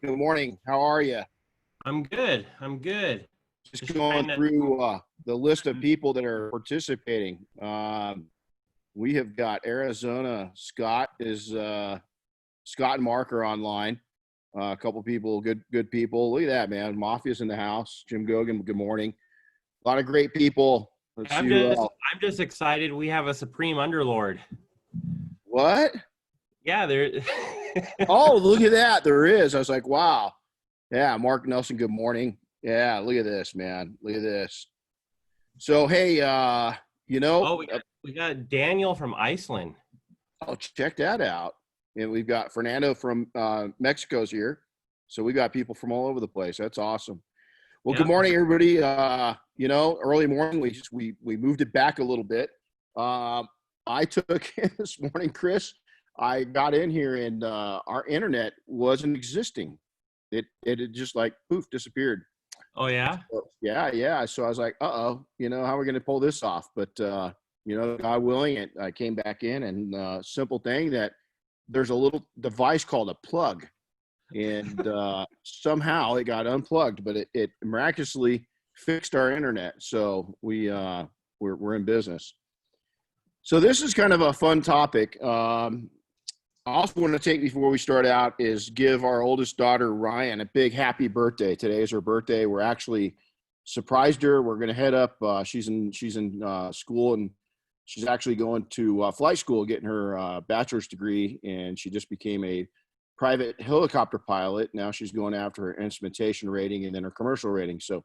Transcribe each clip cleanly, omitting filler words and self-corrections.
Good morning. How are you? I'm good. I'm good. Just Just going trying to. through the list of people that are participating. We have got Arizona. Scott and Mark are online. A couple people, good people. Look at that, man. Mafia's in the house. Jim Gogan. Good morning. A lot of great people. Let's see I'm who just. else. I'm just excited. We have a supreme underlord. What? Yeah, there. Oh, look at that. There is. I was like, wow. Yeah, Mark Nelson. Good morning. Yeah, look at this, man. Look at this. So hey, Oh, we got Daniel from Iceland. oh, check that out. And we've got Fernando from Mexico's here. So we got people from all over the place. That's awesome. Well, good Yep. morning, everybody. Early morning, we moved it back a little bit. I took this morning, Chris. I got in here and our internet wasn't existing. It had just like poof disappeared. Oh yeah. Yeah. So I was like, how are we going to pull this off? But God willing, I came back in and simple thing that there's a little device called a plug, and somehow it got unplugged, but it miraculously fixed our internet. So we're in business. So this is kind of a fun topic. I also want to take before we start out is give our oldest daughter Ryan a big happy birthday. Today is her birthday. We're actually surprised her. We're going to head up. She's in school, and she's actually going to flight school, getting her bachelor's degree, and she just became a private helicopter pilot. Now she's going after her instrumentation rating and then her commercial rating. So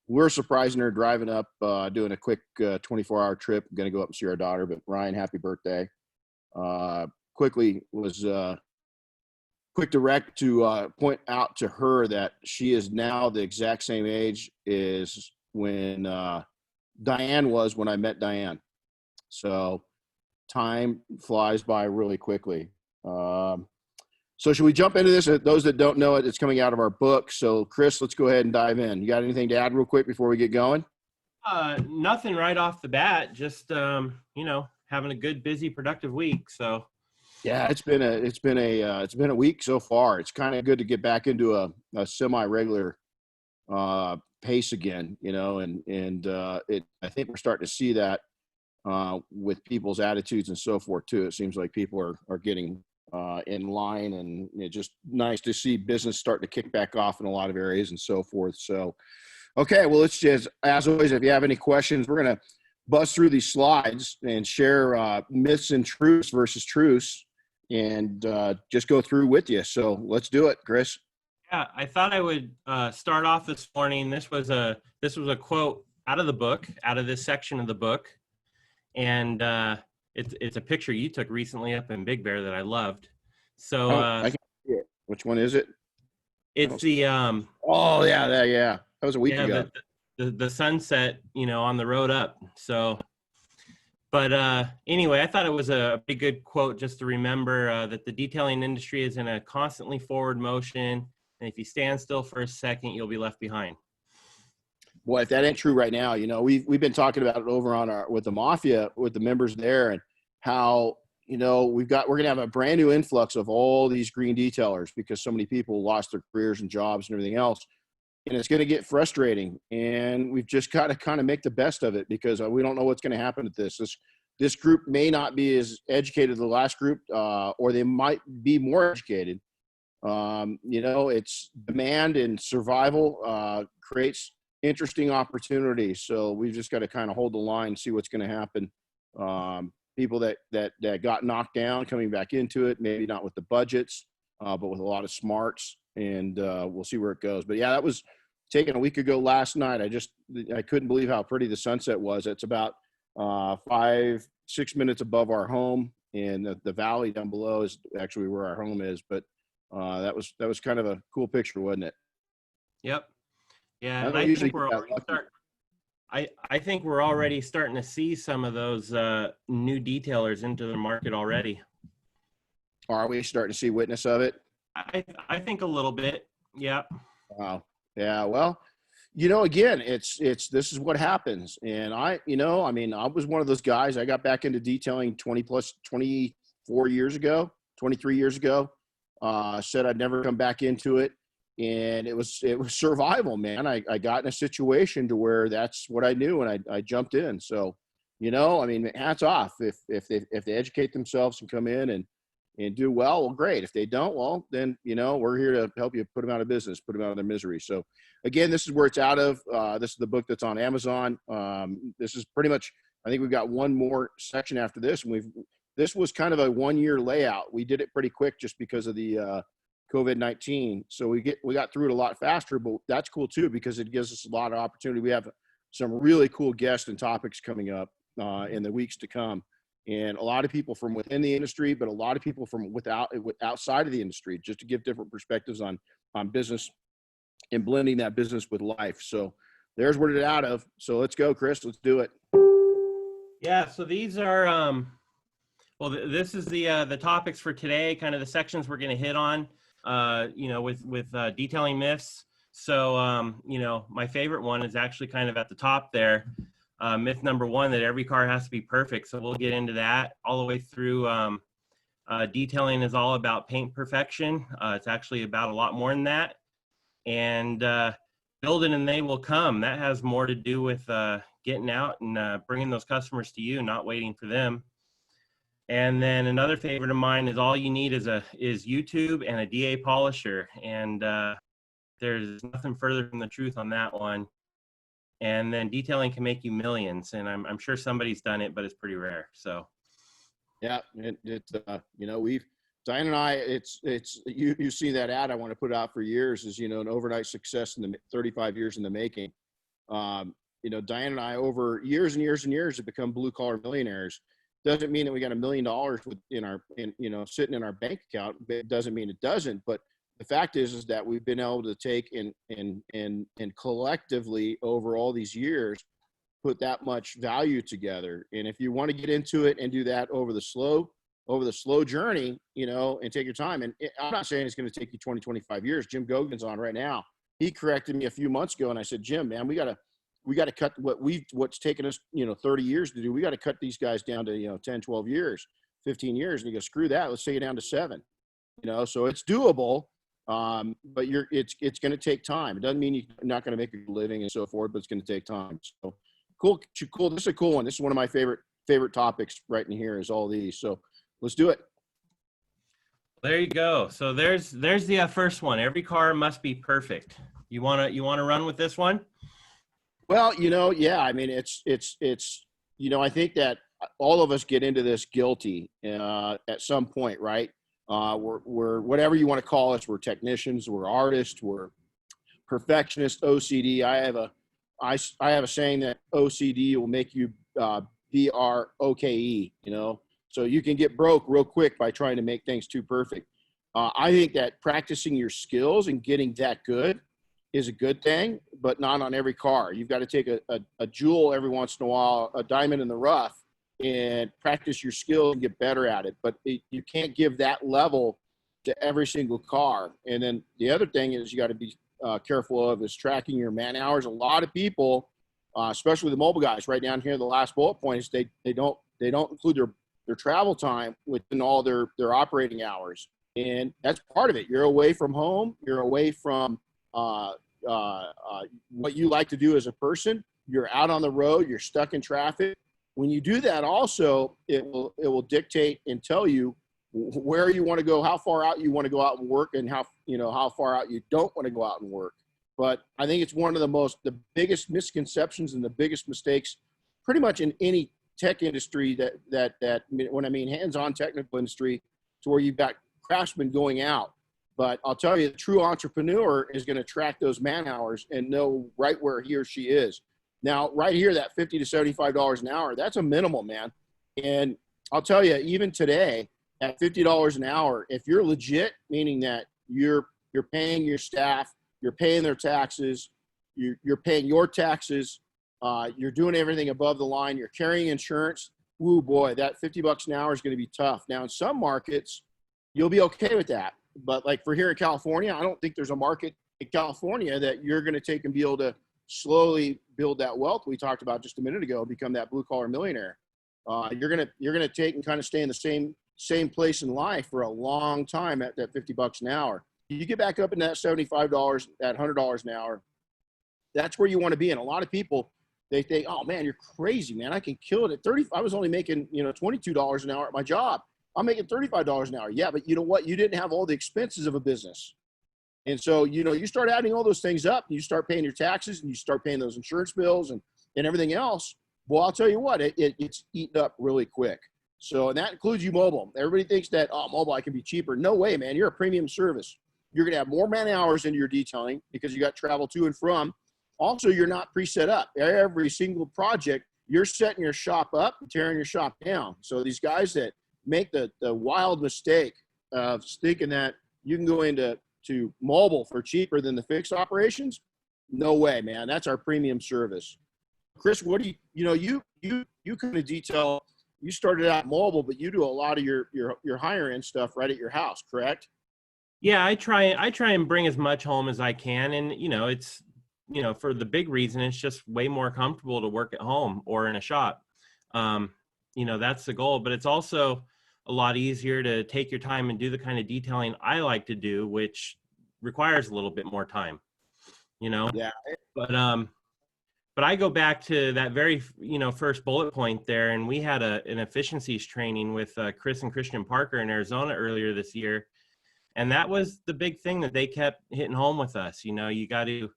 we're surprising her, driving up, doing a quick 24-hour trip. I'm going to go up and see our daughter. But Ryan, happy birthday. Quickly was quick direct to point out to her that she is now the exact same age as when Diane was when I met Diane. So time flies by really quickly. So should we jump into this? Those that don't know it, it's coming out of our book. So Chris, let's go ahead and dive in. You got anything to add real quick before we get going? Nothing right off the bat. Just having a good, busy, productive week. So. Yeah, it's been a week so far. It's kind of good to get back into a semi-regular pace again, and I think we're starting to see that with people's attitudes and so forth too. It seems like people are getting in line, and it's just nice to see business starting to kick back off in a lot of areas and so forth. So, okay, well, let's just, as always, if you have any questions, we're gonna bust through these slides and share myths and truths versus truths, and just go through with you. So let's do it, Chris. Yeah, I thought I would start off this morning. This was a quote out of the book, out of this section of the book, and it's a picture you took recently up in Big Bear that I loved. So I can see it. Which one is it? It's the Oh yeah, that was a week ago. The sunset, on the road up. So. But anyway, I thought it was a pretty good quote just to remember that the detailing industry is in a constantly forward motion. And if you stand still for a second, you'll be left behind. Boy, if that ain't true right now, we've been talking about it over on with the Mafia, with the members there, and how, we're going to have a brand new influx of all these green detailers because so many people lost their careers and jobs and everything else. And it's going to get frustrating, and we've just got to kind of make the best of it because we don't know what's going to happen with this. This group may not be as educated as the last group, or they might be more educated. It's demand and survival creates interesting opportunities. So we've just got to kind of hold the line, see what's going to happen. People that got knocked down coming back into it, maybe not with the budgets, but with a lot of smarts. And we'll see where it goes. But yeah, that was taken a week ago last night. I couldn't believe how pretty the sunset was. It's about 5-6 minutes above our home, and the valley down below is actually where our home is. But that was kind of a cool picture, wasn't it? Yep. Yeah, and I think we're already starting to see some of those new detailers into the market already. Are we starting to see witness of it? I think a little bit. Yeah. Wow. Yeah. Well, again, this is what happens. And I was one of those guys. I got back into detailing 24 years ago, 23 years ago. Said I'd never come back into it. and it was survival, man. I got in a situation to where that's what I knew, and I jumped in. So, I mean, hats off if they educate themselves and come in and do well, great. If they don't, well, then, we're here to help you put them out of business, put them out of their misery. So again, this is where it's out of. This is the book that's on Amazon. This is pretty much, I think we've got one more section after this. And this was kind of a 1-year layout. We did it pretty quick just because of the COVID-19. So we got through it a lot faster, but that's cool too, because it gives us a lot of opportunity. We have some really cool guests and topics coming up in the weeks to come. And a lot of people from within the industry, but a lot of people from outside of the industry, just to give different perspectives on business and blending that business with life. So there's what it's out of. So let's go, Chris. Let's do it. Yeah. So these are, this is the topics for today, kind of the sections we're going to hit on, with detailing myths. So, my favorite one is actually kind of at the top there. Myth number 1, that every car has to be perfect. So we'll get into that all the way through. Detailing is all about paint perfection. It's actually about a lot more than that. And build it and they will come. That has more to do with getting out and bringing those customers to you, not waiting for them. And then another favorite of mine is all you need is YouTube and a DA polisher. And there's nothing further from the truth on that one. And then detailing can make you millions. And I'm sure somebody's done it, but it's pretty rare. So, yeah, Diane and I, you see that ad I want to put out for years is, an overnight success in the 35 years in the making. Diane and I over years and years and years have become blue collar millionaires. Doesn't mean that we got $1 million sitting in our bank account. It doesn't mean it doesn't, but the fact is that we've been able to take and collectively over all these years, put that much value together. And if you want to get into it and do that over the slow journey, and take your time. And I'm not saying it's going to take you 20, 25 years. Jim Gogan's on right now. He corrected me a few months ago. And I said, Jim, man, we got to cut what's taken us, 30 years to do. We got to cut these guys down to, 10, 12 years, 15 years. And he goes, screw that. Let's take it down to 7, so it's doable. But it's going to take time. It doesn't mean you're not going to make a living and so forth, but it's going to take time. So cool. This is a cool one. This is one of my favorite topics right in here is all these. So let's do it. There you go. So there's the first one. Every car must be perfect. You want to run with this one? Well, yeah. I mean, it's I think that all of us get into this guilty at some point, right? We're whatever you want to call us. We're technicians. We're artists. We're perfectionists. OCD. I have a saying that OCD will make you BROKE. So you can get broke real quick by trying to make things too perfect. I think that practicing your skills and getting that good is a good thing, but not on every car. You've got to take a jewel every once in a while, a diamond in the rough, and practice your skills and get better at it. But you can't give that level to every single car. And then the other thing is you got to be careful of is tracking your man hours. A lot of people, especially the mobile guys, right down here, the last bullet point is they don't include their travel time within all their operating hours. And that's part of it. You're away from home. You're away from what you like to do as a person. You're out on the road. You're stuck in traffic. When you do that, also, it will dictate and tell you where you want to go, how far out you want to go out and work, and how far out you don't want to go out and work. But I think it's one of the biggest misconceptions and the biggest mistakes pretty much in any tech industry that when I mean hands-on technical industry, to where you've got craftsmen going out. But I'll tell you, the true entrepreneur is going to track those man hours and know right where he or she is. Now, right here, that $50 to $75 an hour, that's a minimum, man. And I'll tell you, even today, at $50 an hour, if you're legit, meaning that you're paying your staff, you're paying their taxes, you're paying your taxes, you're doing everything above the line, you're carrying insurance, woo boy, that $50 an hour is going to be tough. Now, in some markets, you'll be okay with that. But like for here in California, I don't think there's a market in California that you're going to take and be able to slowly build that wealth we talked about just a minute ago, become that blue collar millionaire. You're gonna take and kind of stay in the same place in life for a long time at that $50 an hour. you get back up in that $75, that $100 an hour, that's where you want to be. And a lot of people, they think, oh man, you're crazy, man. I can kill it at 30. I was only making, $22 an hour at my job. I'm making $35 an hour. Yeah, but you know what? You didn't have all the expenses of a business. And so, you start adding all those things up, and you start paying your taxes, and you start paying those insurance bills and everything else. Well, I'll tell you what, it's eaten up really quick. So, and that includes you mobile. Everybody thinks that, oh, mobile, I can be cheaper. No way, man. You're a premium service. You're going to have more man hours into your detailing because you got travel to and from. Also, you're not pre-set up. Every single project, you're setting your shop up and tearing your shop down. So these guys that make the wild mistake of thinking that you can go into mobile for cheaper than the fixed operations, no way, man. That's our premium service. Chris, what do you kind of detail? You started out mobile, but you do a lot of your higher end stuff right at your house, correct? Yeah, I try and bring as much home as I can, and it's for the big reason, it's just way more comfortable to work at home or in a shop. That's the goal, but it's also a lot easier to take your time and do the kind of detailing I like to do, which requires a little bit more time, Yeah. But I go back to that very, first bullet point there. And we had an efficiencies training with Chris and Christian Parker in Arizona earlier this year. And that was the big thing that they kept hitting home with us. You got to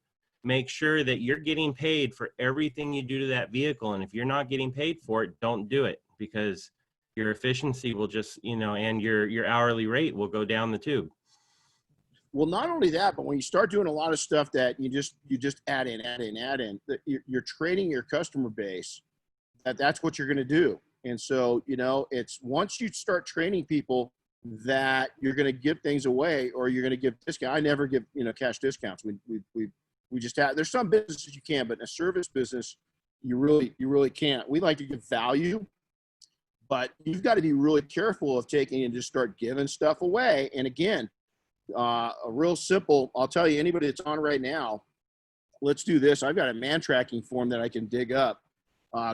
make sure that you're getting paid for everything you do to that vehicle. And if you're not getting paid for it, don't do it, because your efficiency will just, and your hourly rate will go down the tube. Well, not only that, but when you start doing a lot of stuff that you just add in, that you're training your customer base, that's what you're going to do. And so, it's once you start training people that you're going to give things away, or you're going to give discount. I never give, cash discounts. We just have, there's some businesses you can, but in a service business, you really can't. We like to give value, but you've got to be really careful of taking and just start giving stuff away. And again, a real simple, I'll tell you, anybody that's on right now, let's do this. I've got a man tracking form that I can dig up.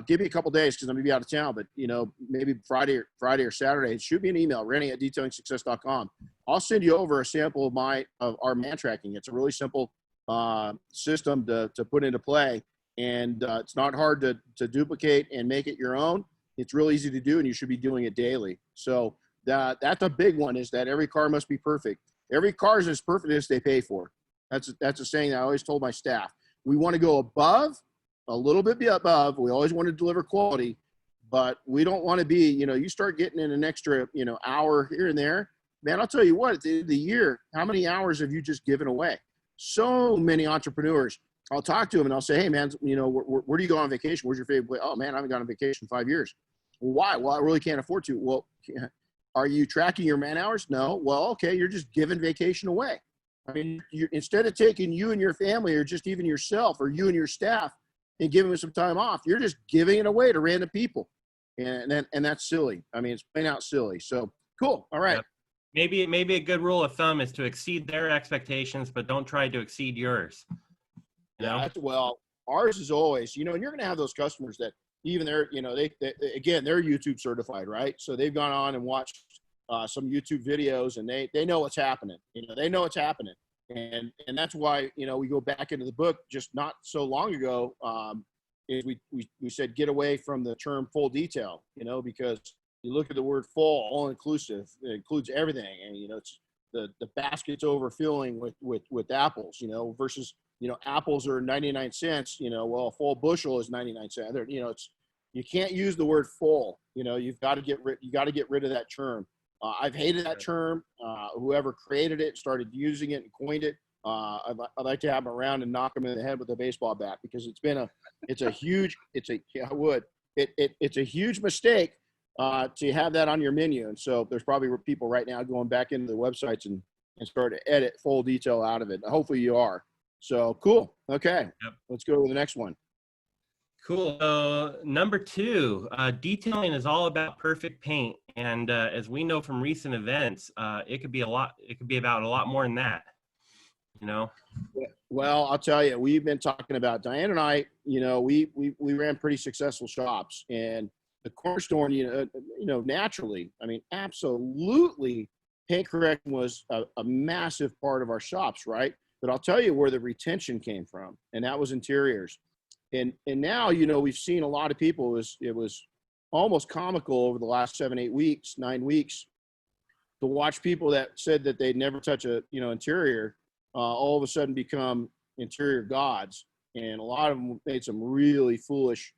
Give me a couple days, because I'm gonna be out of town, but maybe Friday or Saturday, shoot me an email, Renny@detailingsuccess.com. I'll send you over a sample of our man tracking. It's a really simple system to put into play, and it's not hard to duplicate and make it your own. It's real easy to do, and you should be doing it daily. So that's a big one, is that every car must be perfect. Every car is as perfect as they pay for. That's a saying that I always told my staff. We want to go above, a little bit above. We always want to deliver quality, but we don't want to be, you start getting in an extra, hour here and there. Man, I'll tell you what, at the end of the year, how many hours have you just given away? So many entrepreneurs. I'll talk to them and I'll say, hey man, where do you go on vacation? Where's your favorite place? Oh man, I haven't gone on vacation in 5 years. Why? Well, I really can't afford to. Well, are you tracking your man hours? No. Well, okay, you're just giving vacation away. I mean, instead of taking you and your family, or just even yourself, or you and your staff, and giving them some time off, you're just giving it away to random people. And that's silly. I mean, it's plain out silly. So cool. All right. Yep. Maybe a good rule of thumb is to exceed their expectations, but don't try to exceed yours. Well, ours is always, and you're going to have those customers that even they're, they're YouTube certified, right? So they've gone on and watched some YouTube videos, and they know what's happening. They know what's happening. And that's why, we go back into the book just not so long ago. We said, get away from the term full detail, because you look at the word full, all inclusive, it includes everything. And, it's the basket's overfilling with apples, versus, apples are 99 cents, well, a full bushel is 99 cents. You can't use the word full, you've got to get rid of that term. I've hated that term. Whoever created it, started using it and coined it. I'd like to have them around and knock them in the head with a baseball bat, because it's a huge mistake to have that on your menu. And so there's probably people right now going back into the websites and start to edit full detail out of it. Hopefully you are. So cool. Okay. Yep. Let's go to the next one. Cool. Number 2, detailing is all about perfect paint. And as we know from recent events, it could be about a lot more than that, Well, I'll tell you, we've been talking about, Diane and I, we ran pretty successful shops, and the cornerstone, naturally, I mean, absolutely paint correction was a massive part of our shops, right? But I'll tell you where the retention came from, and that was interiors. And now, you know, we've seen a lot of people. It was almost comical over the last 7, 8 weeks, 9 weeks, to watch people that said that they'd never touch a, you know, interior, all of a sudden become interior gods. And a lot of them made some really foolish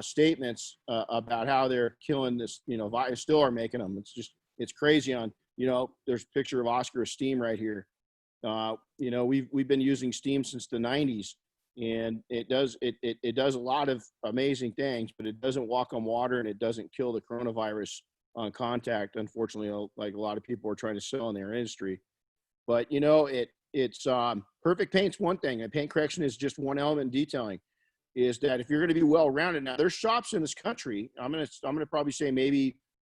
statements about how they're killing this, you know, still are making them. It's crazy. On, you know, there's a picture of Oscar of steam right here. You know, we've been using steam since the 90s, and it does a lot of amazing things, but it doesn't walk on water, and it doesn't kill the coronavirus on contact, unfortunately, like a lot of people are trying to sell in their industry. But, you know, it's perfect paint's one thing, and paint correction is just one element in detailing. Is that if you're going to be well-rounded, now there's shops in this country, I'm going to probably say maybe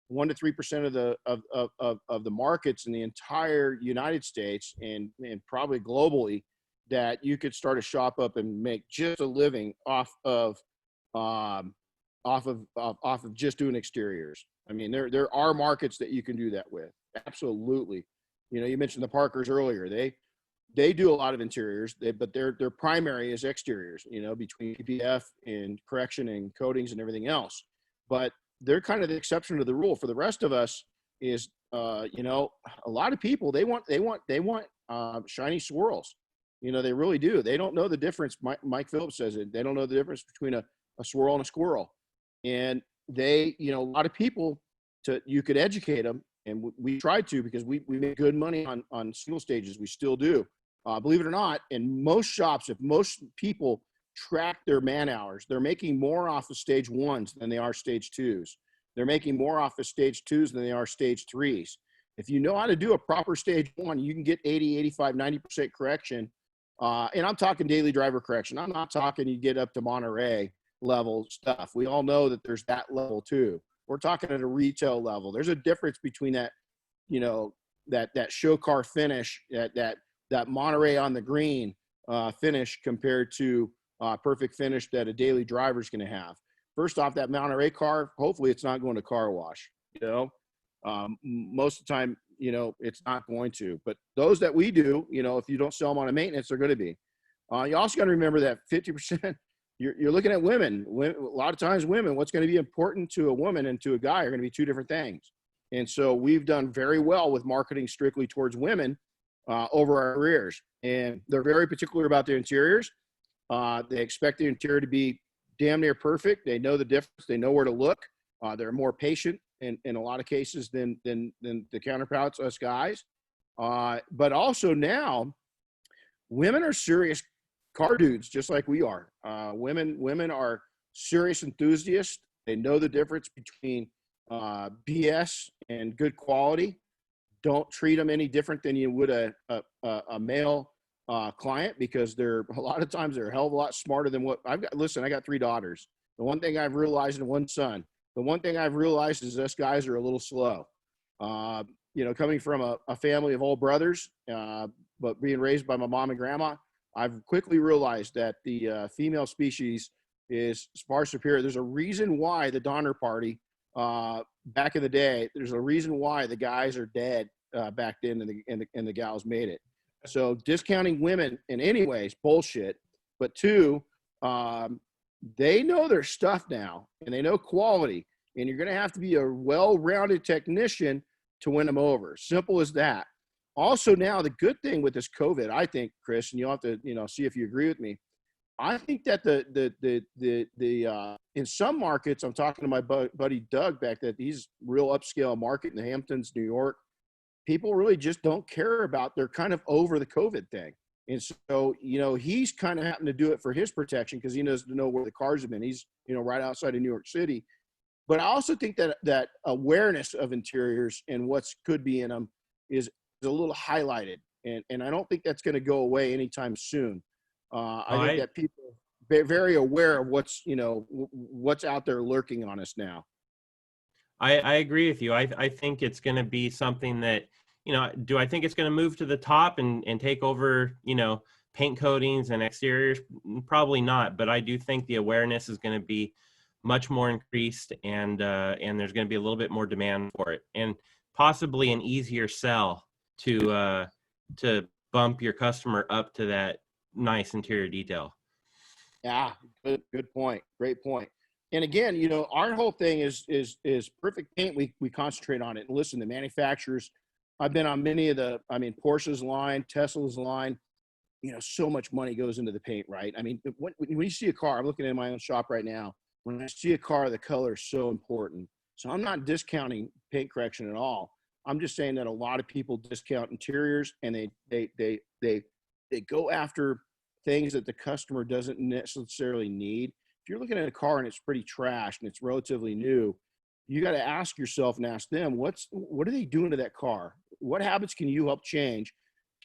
1 to 3% of the markets in the entire United States and probably globally, that you could start a shop up and make just a living off of just doing exteriors. I mean, there are markets that you can do that with. Absolutely. You know, you mentioned the Parkers earlier. They do a lot of interiors, but their primary is exteriors, you know, between PPF and correction and coatings and everything else. But they're kind of the exception to the rule. For the rest of us is, you know, a lot of people, they want shiny swirls. You know, they really do. They don't know the difference. Mike Phillips says it. They don't know the difference between a swirl and a squirrel. And they, you know, a lot of people, you could educate them. And we tried to, because we make good money on single stages. We still do. Believe it or not, in most shops, if most people track their man hours, they're making more off of stage ones than they are stage twos. They're making more off of stage twos than they are stage threes. If you know how to do a proper stage one, you can get 80, 85, 90% correction. And I'm talking daily driver correction. I'm not talking you get up to Monterey level stuff. We all know that there's that level too. We're talking at a retail level. There's a difference between that, you know, that show car finish, that Monterey on the green finish compared to perfect finish that a daily driver is going to have. First off, that Monterey car, hopefully it's not going to car wash, you know. Most of the time, you know, it's not going to. But those that we do, you know, if you don't sell them on a maintenance, they're going to be. You also got to remember that 50%, you're looking at women. A lot of times women, what's going to be important to a woman and to a guy are going to be two different things. And so we've done very well with marketing strictly towards women over our careers. And they're very particular about their interiors. They expect the interior to be damn near perfect. They know the difference. They know where to look. They're more patient in a lot of cases than the counterparts, us guys. But also now, women are serious car dudes, just like we are. Women are serious enthusiasts. They know the difference between BS and good quality. Don't treat them any different than you would a male client, because a lot of times they're a hell of a lot smarter than what I've got. Listen, I got 3 daughters. The one thing I've realized, and 1 son, the one thing I've realized is us guys are a little slow. You know, coming from a family of all brothers, but being raised by my mom and grandma, I've quickly realized that the female species is far superior. There's a reason why the Donner Party, back in the day, there's a reason why the guys are dead back then, and the gals made it. So discounting women in any way is bullshit. But 2, they know their stuff now, and they know quality, and you're going to have to be a well-rounded technician to win them over. Simple as that. Also, now the good thing with this COVID, I think, Chris, and you'll have to, you know, see if you agree with me. I think that the in some markets, I'm talking to my buddy Doug back, that he's real upscale market in the Hamptons, New York. People really just don't care about, they're kind of over the COVID thing. And so, you know, he's kind of happened to do it for his protection, because he knows to know where the cars have been. He's, you know, right outside of New York City. But I also think that awareness of interiors and what's could be in them is a little highlighted. And I don't think that's going to go away anytime soon. I think that people are very aware of what's, you know, what's out there lurking on us now. I agree with you. I think it's going to be something that, you know, do I think it's going to move to the top and take over, you know, paint coatings and exteriors? Probably not. But I do think the awareness is going to be much more increased, and there's going to be a little bit more demand for it. And possibly an easier sell to bump your customer up to that nice interior detail. Yeah, good point. Great point. And again, our whole thing is perfect paint. We concentrate on it. And listen, the manufacturers, I've been on many of Porsche's line, Tesla's line, so much money goes into the paint, right? I mean, when you see a car, I'm looking at my own shop right now. When I see a car, the color is so important. So I'm not discounting paint correction at all. I'm just saying that a lot of people discount interiors, and they go after things that the customer doesn't necessarily need. If you're looking at a car and it's pretty trashed and it's relatively new, you got to ask yourself and ask them, what are they doing to that car? What habits can you help change?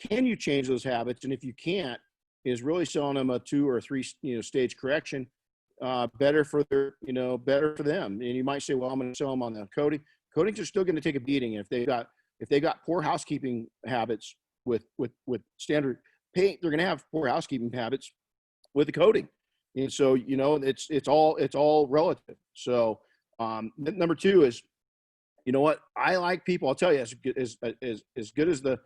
Can you change those habits? And if you can't, is really selling them a 2 or 3 stage correction better for better for them. And you might say, well, I'm going to sell them on the coating. Coatings are still going to take a beating. And if they got poor housekeeping habits with standard paint, they're going to have poor housekeeping habits with the coating. And so, it's all relative. So number 2 is, what I like people, I'll tell you, as good as the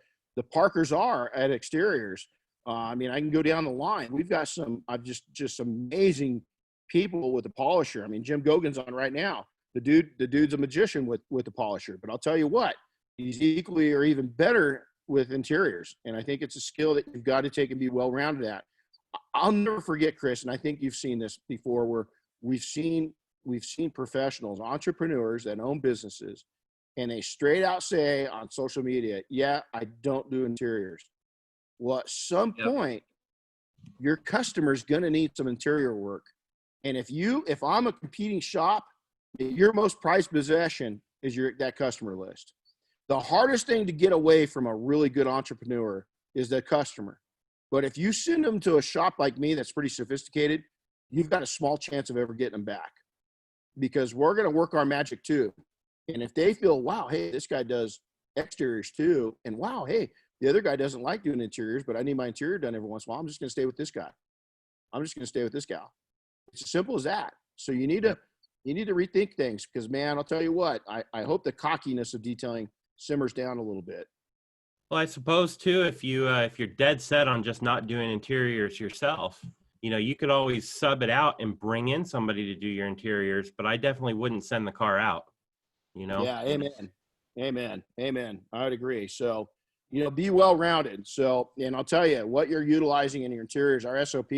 Parkers are at exteriors. I can go down the line. We've got I've just amazing people with the polisher. I mean, Jim Gogan's on right now. The dude's a magician with the polisher, but I'll tell you what, he's equally or even better with interiors. And I think it's a skill that you've got to take and be well-rounded at. I'll never forget, Chris, and I think you've seen this before, where we've seen professionals, entrepreneurs that own businesses, and they straight out say on social media, yeah, I don't do interiors. Well, at some point, your customer's going to need some interior work. And if I'm a competing shop, your most prized possession is that customer list. The hardest thing to get away from a really good entrepreneur is the customer. But if you send them to a shop like me that's pretty sophisticated, you've got a small chance of ever getting them back, because we're going to work our magic too. And if they feel, wow, hey, this guy does exteriors too, and wow, hey, the other guy doesn't like doing interiors, but I need my interior done every once in a while, I'm just going to stay with this guy. I'm just going to stay with this gal. It's as simple as that. So you need to rethink things, because, man, I'll tell you what, I hope the cockiness of detailing simmers down a little bit. Well, I suppose too, if you're dead set on just not doing interiors yourself, you could always sub it out and bring in somebody to do your interiors, but I definitely wouldn't send the car out, Yeah. Amen. I would agree. So, be well-rounded. So, and I'll tell you what you're utilizing in your interiors, our SOP,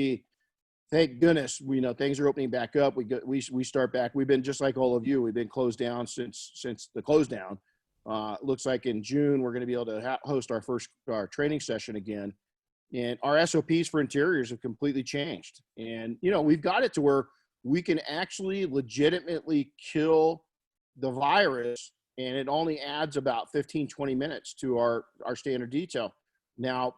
thank goodness, things are opening back up. We start back. We've been just like all of you. We've been closed down since the close down. Looks like in June, we're going to be able to host our training session again. And our SOPs for interiors have completely changed. And, we've got it to where we can actually legitimately kill the virus, and it only adds about 15, 20 minutes to our standard detail. Now,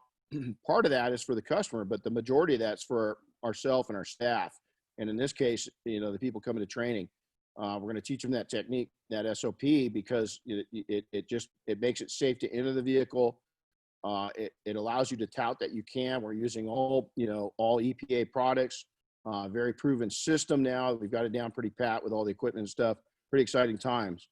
part of that is for the customer, but the majority of that's for ourselves and our staff. And in this case, the people coming to training, we're going to teach them that technique, that SOP, because it makes it safe to enter the vehicle. It allows you to tout that you can. We're using all EPA products, very proven system now. We've got it down pretty pat with all the equipment and stuff. Pretty exciting times.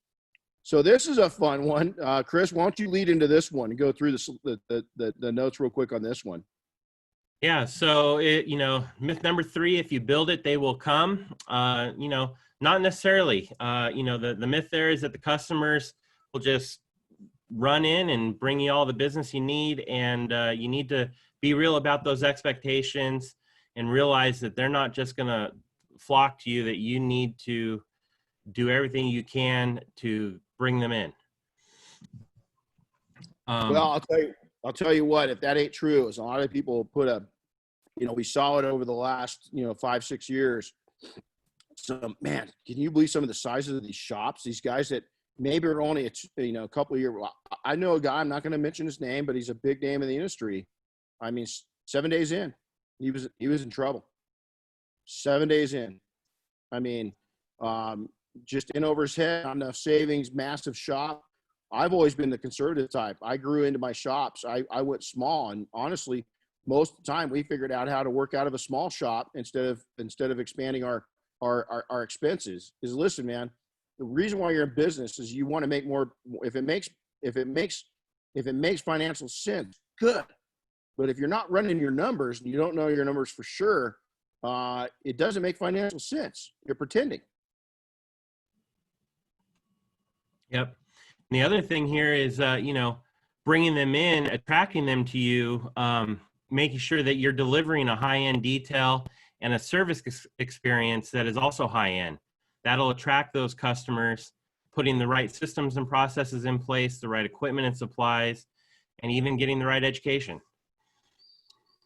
So this is a fun one. Chris, why don't you lead into this one and go through the notes real quick on this one? Yeah. So myth number 3, if you build it, they will come. Not necessarily. The myth there is that the customers will just run in and bring you all the business you need, and you need to be real about those expectations and realize that they're not just going to flock to you, that you need to do everything you can to bring them in. Well, I'll tell you what, if that ain't true, is a lot of people put we saw it over the last 5-6 years. So, man, can you believe some of the sizes of these shops? These guys that maybe are only a couple of years. I know a guy, I'm not going to mention his name, but he's a big name in the industry. 7 days in, he was in trouble. 7 days in. Just in over his head, not enough savings, massive shop. I've always been the conservative type. I grew into my shops. I went small, and honestly, most of the time we figured out how to work out of a small shop instead of expanding our expenses. Is, listen, man, the reason why you're in business is you want to make more. If it makes if it makes financial sense, good. But if you're not running your numbers and you don't know your numbers for sure, it doesn't make financial sense. You're pretending. Yep. And the other thing here is, bringing them in, attracting them to you, making sure that you're delivering a high-end detail and a service experience that is also high-end. That'll attract those customers, putting the right systems and processes in place, the right equipment and supplies, and even getting the right education.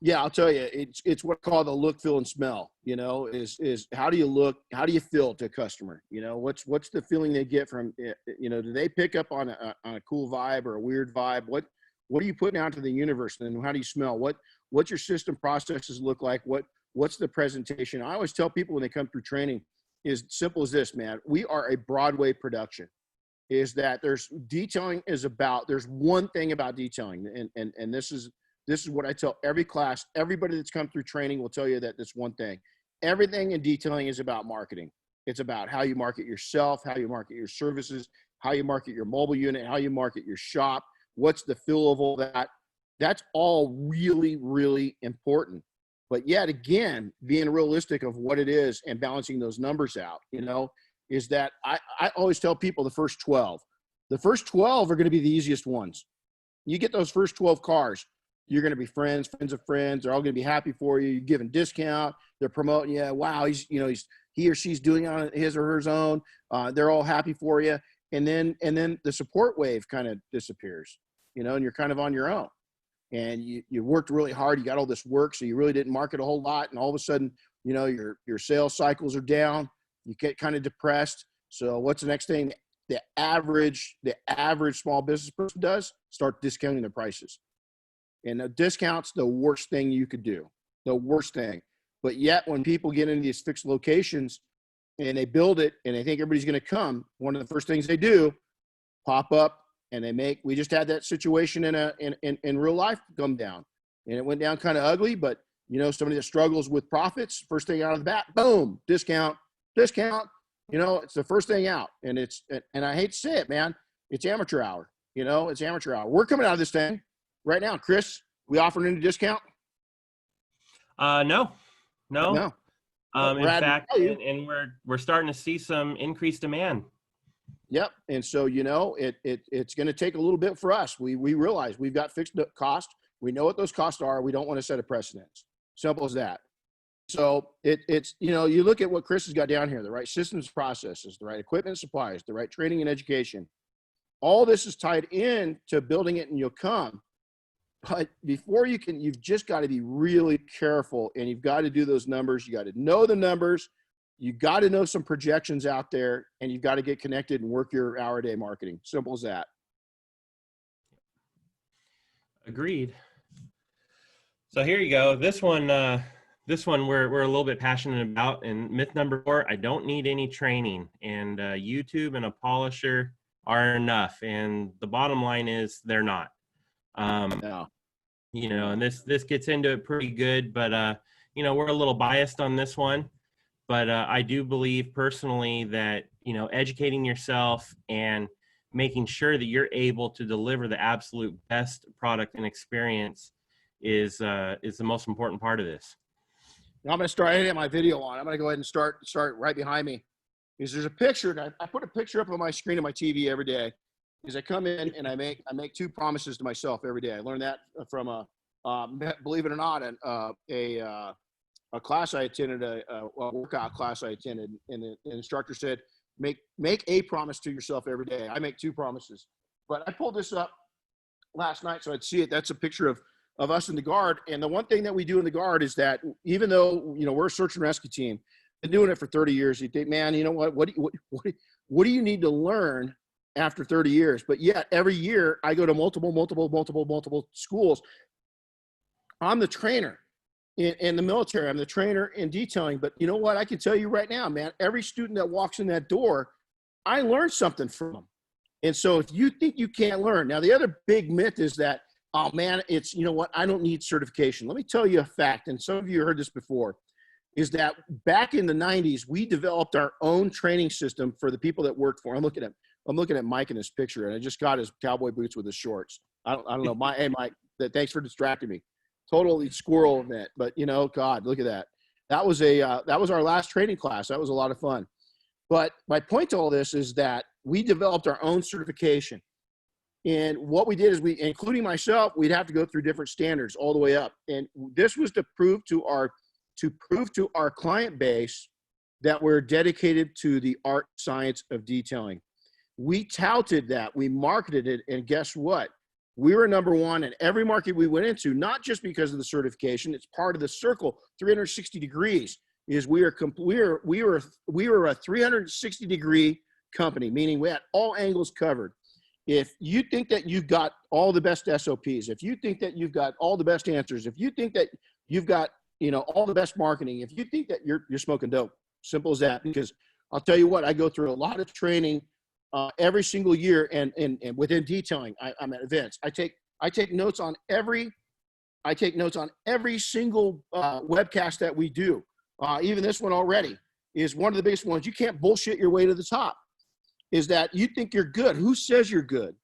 Yeah, I'll tell you, it's what I call the look, feel, and smell. Is how do you look, how do you feel to a customer? What's the feeling they get from do they pick up on a cool vibe or a weird vibe? What are you putting out to the universe? And how do you smell? What's your system processes look like? What's the presentation? I always tell people when they come through training, is simple as this, man. We are a Broadway production. Is that there's one thing about detailing, and this is what I tell every class. Everybody that's come through training will tell you that this one thing. Everything in detailing is about marketing. It's about how you market yourself, how you market your services, how you market your mobile unit, how you market your shop, what's the feel of all that. That's all really, really important. But yet again, being realistic of what it is and balancing those numbers out, is that I always tell people the first 12 are going to be the easiest ones. You get those first 12 cars, you're going to be friends of friends. They're all going to be happy for you. You're giving discount. They're promoting you. Wow, he or she's doing it on his or her own. They're all happy for you. And then the support wave kind of disappears, and you're kind of on your own. And you worked really hard. You got all this work, so you really didn't market a whole lot. And all of a sudden, your sales cycles are down. You get kind of depressed. So what's the next thing the average small business person does? Start discounting their prices. And a discount's the worst thing you could do, the worst thing. But yet when people get into these fixed locations and they build it and they think everybody's going to come, one of the first things they do, pop up, and we just had that situation in real life come down. And it went down kind of ugly, but somebody that struggles with profits, first thing out of the bat, boom, discount. It's the first thing out. And I hate to say it, man, it's amateur hour. It's amateur hour. We're coming out of this thing right now. Chris, we offering any discount? No. In fact, and we're starting to see some increased demand. Yep. And so, it's going to take a little bit for us. We realize we've got fixed cost. We know what those costs are. We don't want to set a precedence. Simple as that. So it's, you look at what Chris has got down here, the right systems, processes, the right equipment, supplies, the right training and education. All this is tied in to building it and you'll come. But before you've just got to be really careful, and you've got to do those numbers. You got to know the numbers. You got to know some projections out there, and you've got to get connected and work your hour-a-day marketing. Simple as that. Agreed. So here you go. This one we're a little bit passionate about. And myth number 4: I don't need any training, and YouTube and a polisher are enough. And the bottom line is they're not. No. And this gets into it pretty good, but we're a little biased on this one. But I do believe personally that, educating yourself and making sure that you're able to deliver the absolute best product and experience is the most important part of this. Now I'm going to start editing my video on. I'm going to go ahead and start right behind me. Because there's a picture, and I put a picture up on my screen of my TV every day. Because I come in and I make 2 promises to myself every day. I learned that from believe it or not, a class I attended, a workout class I attended, and the instructor said, make a promise to yourself every day. I make 2 promises. But I pulled this up last night so I'd see it. That's a picture of us in the Guard. And the one thing that we do in the Guard is that even though, we're a search and rescue team, been doing it for 30 years, you think, man, you know what do you need to learn after 30 years? But yet every year I go to multiple schools. I'm the trainer in the military. I'm the trainer in detailing. But you know what? I can tell you right now, man, every student that walks in that door, I learned something from them. And so if you think you can't learn, now the other big myth is that, oh man, it's, I don't need certification. Let me tell you a fact. And some of you heard this before, is that back in the 90s, we developed our own training system for the people that worked for. I'm looking at them. I'm looking at Mike in this picture, and I just got his cowboy boots with his shorts. I don't know. Hey, Mike, thanks for distracting me. Totally squirrel event, but God, look at that. That was our last training class. That was a lot of fun. But my point to all this is that we developed our own certification. And what we did is including myself, we'd have to go through different standards all the way up. And this was to prove to our client base that we're dedicated to the art science of detailing. We touted that, we marketed it, and guess what? We were number one in every market we went into, not just because of the certification. It's part of the circle, 360 degrees. Is we were a 360 degree company, meaning we had all angles covered. If you think that you've got all the best SOPs, if you think that you've got all the best answers, if you think that you've got all the best marketing, if you think that you're smoking dope, simple as that. Because I'll tell you what, I go through a lot of training every single year, and within detailing, I'm at events. I take notes on every single webcast that we do. Even this one already is one of the biggest ones. You can't bullshit your way to the top. Is that you think you're good? Who says you're good?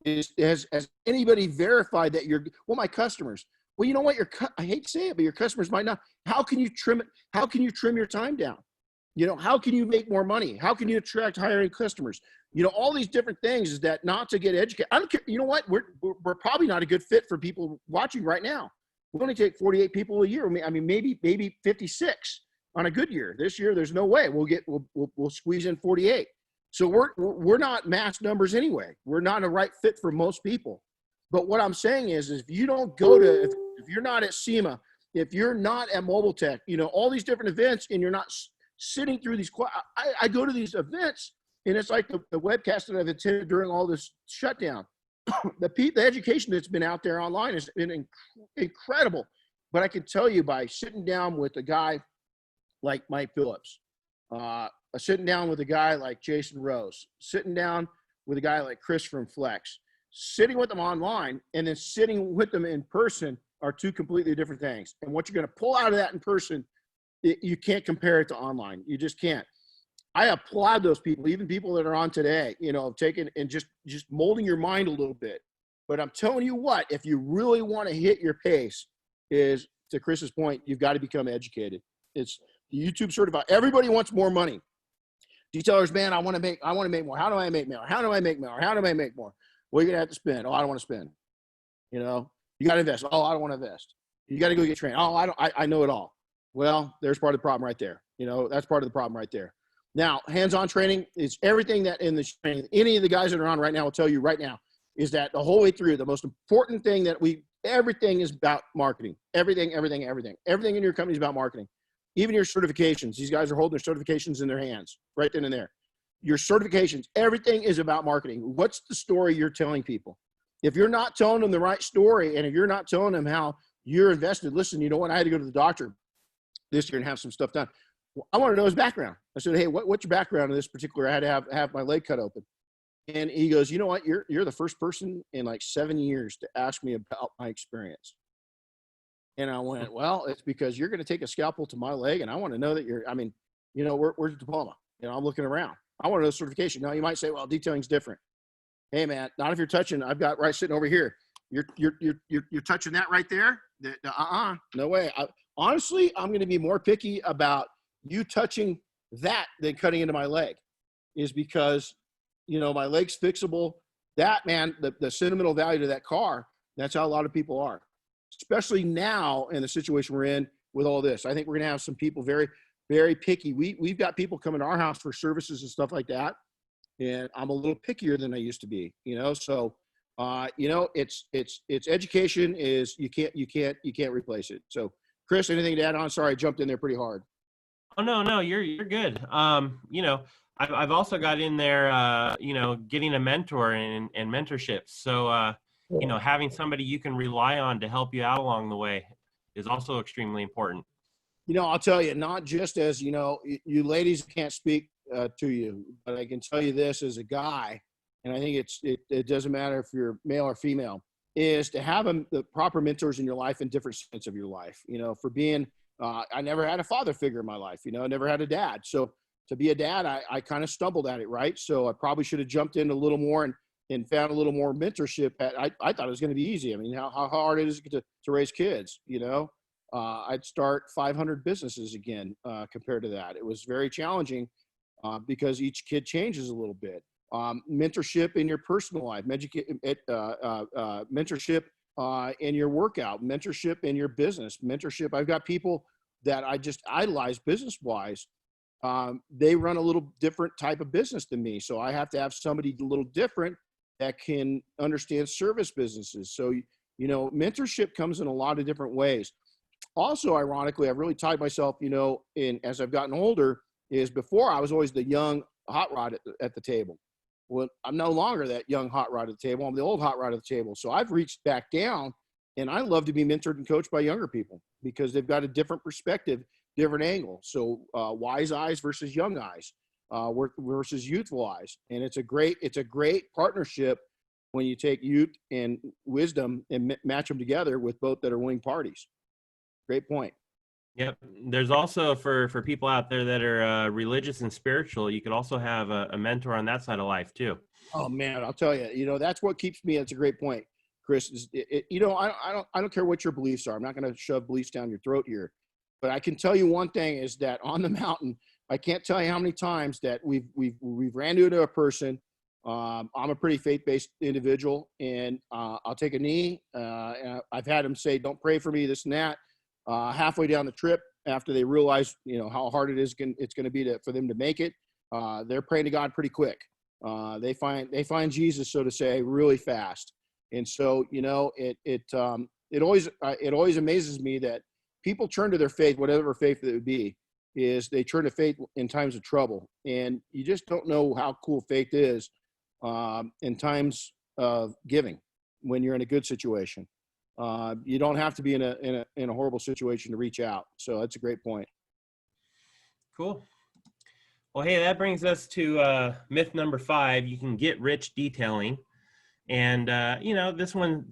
Has anybody verified that you're good? Well, my customers. Well, you know what? I hate to say it, but your customers might not. How can you trim it? How can you trim your time down? How can you make more money? How can you attract higher end customers? All these different things is that not to get educated. I don't care. You know what? We're probably not a good fit for people watching right now. We only take 48 people a year. I mean, maybe 56 on a good year. This year, there's no way we'll squeeze in 48. So we're not mass numbers anyway. We're not a right fit for most people. But what I'm saying is if you don't go to, if you're not at SEMA, if you're not at Mobile Tech, all these different events, and you're not sitting through these, I go to these events, and it's like the webcast that I've attended during all this shutdown. The education that's been out there online has been incredible. But I can tell you, by sitting down with a guy like Mike Phillips, sitting down with a guy like Jason Rose, sitting down with a guy like Chris from Flex, sitting with them online, and then sitting with them in person are two completely different things. And what you're going to pull out of that in person, you can't compare it to online. You just can't. I applaud those people, even people that are on today, taking and just molding your mind a little bit. But I'm telling you what, if you really want to hit your pace, is to Chris's point, you've got to become educated. It's YouTube certified. Everybody wants more money. Detailers, man, I want to make more. How do I make more? How do I make more? How do I make more? Well, you're going to have to spend. Oh, I don't want to spend. You got to invest. Oh, I don't want to invest. You got to go get trained. Oh, I know it all. Well, there's part of the problem right there. That's part of the problem right there. Now, hands-on training is everything that in the training, any of the guys that are on right now will tell you right now, is that the whole way through, the most important thing that everything is about marketing. Everything in your company is about marketing. Even your certifications. These guys are holding their certifications in their hands right then and there. Your certifications, everything is about marketing. What's the story you're telling people? If you're not telling them the right story, and if you're not telling them how you're invested, listen, you know what? I had to go to the doctor this year and have some stuff done. Well, I want to know his background. I said, hey, what's your background in this particular? I had to have my leg cut open. And he goes, you know what? You're the first person in like 7 years to ask me about my experience. And I went, well, it's because you're going to take a scalpel to my leg, and I want to know that where's your diploma? I'm looking around. I want to know certification. Now, you might say, well, detailing's different. Hey, man, not if you're touching. I've got right sitting over here. You're touching that right there? No way. Honestly, I'm going to be more picky about you touching that than cutting into my leg, is because, my leg's fixable. That, man, the sentimental value to that car, that's how a lot of people are. Especially now in the situation we're in with all this. I think we're going to have some people very, very picky. We've got people coming to our house for services and stuff like that. And I'm a little pickier than I used to be, So, it's education is, you can't replace it. So Chris, anything to add on? Sorry, I jumped in there pretty hard. Oh, no, you're good. I've also got in there, getting a mentor and mentorship. So, having somebody you can rely on to help you out along the way is also extremely important. I'll tell you, not just as, you ladies can't speak to you, but I can tell you this as a guy, and I think it doesn't matter if you're male or female, is to have the proper mentors in your life in different segments of your life. For being, I never had a father figure in my life, I never had a dad. So to be a dad, I kind of stumbled at it, right? So I probably should have jumped in a little more and found a little more mentorship. I thought it was going to be easy. I mean, how hard it is to raise kids, you know? I'd start 500 businesses again compared to that. It was very challenging because each kid changes a little bit. Mentorship in your personal life, mentorship in your workout, mentorship in your business, mentorship. I've got people that I just idolize business-wise. They run a little different type of business than me. So I have to have somebody a little different that can understand service businesses. So, you know, mentorship comes in a lot of different ways. Also, ironically, I've really tied myself, you know, in as I've gotten older, is before I was always the young hot rod at the table. Well, I'm no longer that young hot rod at the table. I'm the old hot rod at the table. So I've reached back down, and I love to be mentored and coached by younger people because they've got a different perspective, different angle. So wise eyes versus young eyes versus youthful eyes. And it's a great partnership when you take youth and wisdom and match them together with both that are winning parties. Great point. Yep. There's also for people out there that are religious and spiritual, you could also have a mentor on that side of life too. Oh man, I'll tell you, you know, that's what keeps me. That's a great point, Chris. You know, I don't care what your beliefs are. I'm not going to shove beliefs down your throat here, but I can tell you one thing is that on the mountain, I can't tell you how many times that we've ran into a person. I'm a pretty faith-based individual, and I'll take a knee. And I've had them say, "Don't pray for me," this and that. Halfway down the trip, after they realize, you know, how hard it's going to be for them to make it, they're praying to God pretty quick. They find Jesus, so to say, really fast. And so, you know, it always amazes me that people turn to their faith, whatever faith it would be, is they turn to faith in times of trouble. And you just don't know how cool faith is in times of giving when you're in a good situation. You don't have to be in a horrible situation to reach out. So that's a great point. Cool. Well, hey, that brings us to myth number 5. You can get rich detailing. And, you know, this one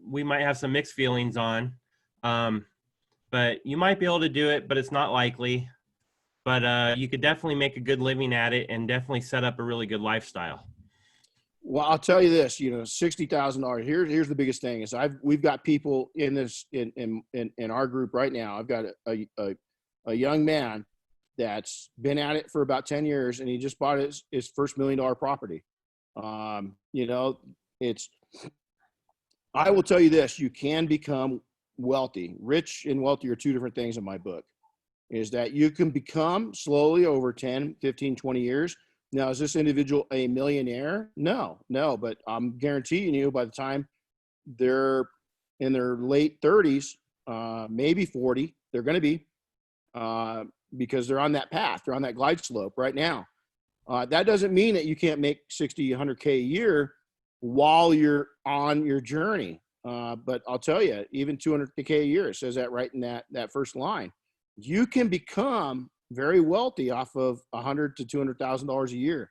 we might have some mixed feelings on, but you might be able to do it, but it's not likely. But you could definitely make a good living at it and definitely set up a really good lifestyle. Well, I'll tell you this, you know, $60,000. Here's the biggest thing is we've got people in this, in our group right now. I've got a young man that's been at it for about 10 years and he just bought his first $1 million property. You know, I will tell you this, you can become wealthy. Rich and wealthy are two different things in my book, is that you can become slowly over 10, 15, 20 years. Now, is this individual a millionaire? No, but I'm guaranteeing you by the time they're in their late 30s, maybe 40, they're going to be, because they're on that path. They're on that glide slope right now. That doesn't mean that you can't make 60, 100K a year while you're on your journey. But I'll tell you, even 200K a year, it says that right in that first line. You can become very wealthy off of $100,000 to $200,000 a year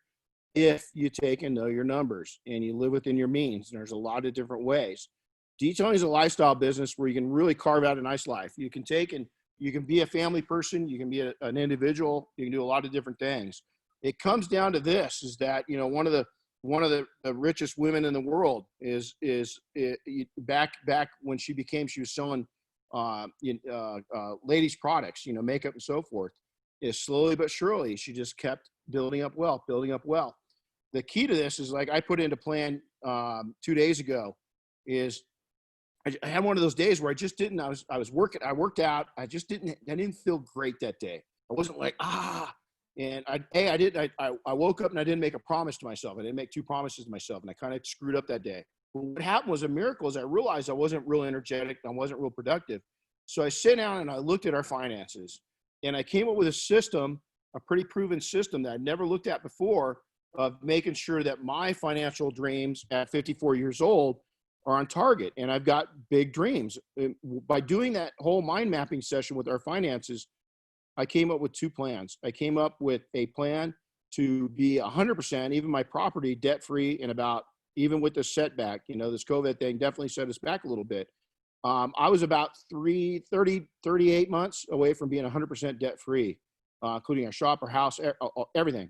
if you take and know your numbers and you live within your means. And there's a lot of different ways. Detailing is a lifestyle business where you can really carve out a nice life. You can take and you can be a family person. You can be an individual. You can do a lot of different things. It comes down to this: is that, you know, one of the richest women in the world is back when she was selling ladies products, you know, makeup and so forth. Is slowly but surely she just kept building up wealth. The key to this is, like I put into plan 2 days ago, is I had one of those days where I just didn't. I worked out. I didn't feel great that day. I wasn't like and I woke up and I didn't make a promise to myself. I didn't make 2 promises to myself, and I kind of screwed up that day. But what happened was a miracle. Is I realized I wasn't real energetic. I wasn't real productive. So I sat down and I looked at our finances. And I came up with a system, a pretty proven system that I'd never looked at before, of making sure that my financial dreams at 54 years old are on target. And I've got big dreams. And by doing that whole mind mapping session with our finances, I came up with 2 plans. I came up with a plan to be 100%, even my property, debt-free, and about, even with the setback, you know, this COVID thing definitely set us back a little bit. I was about 38 months away from being 100% debt free. including our shop, our house, everything.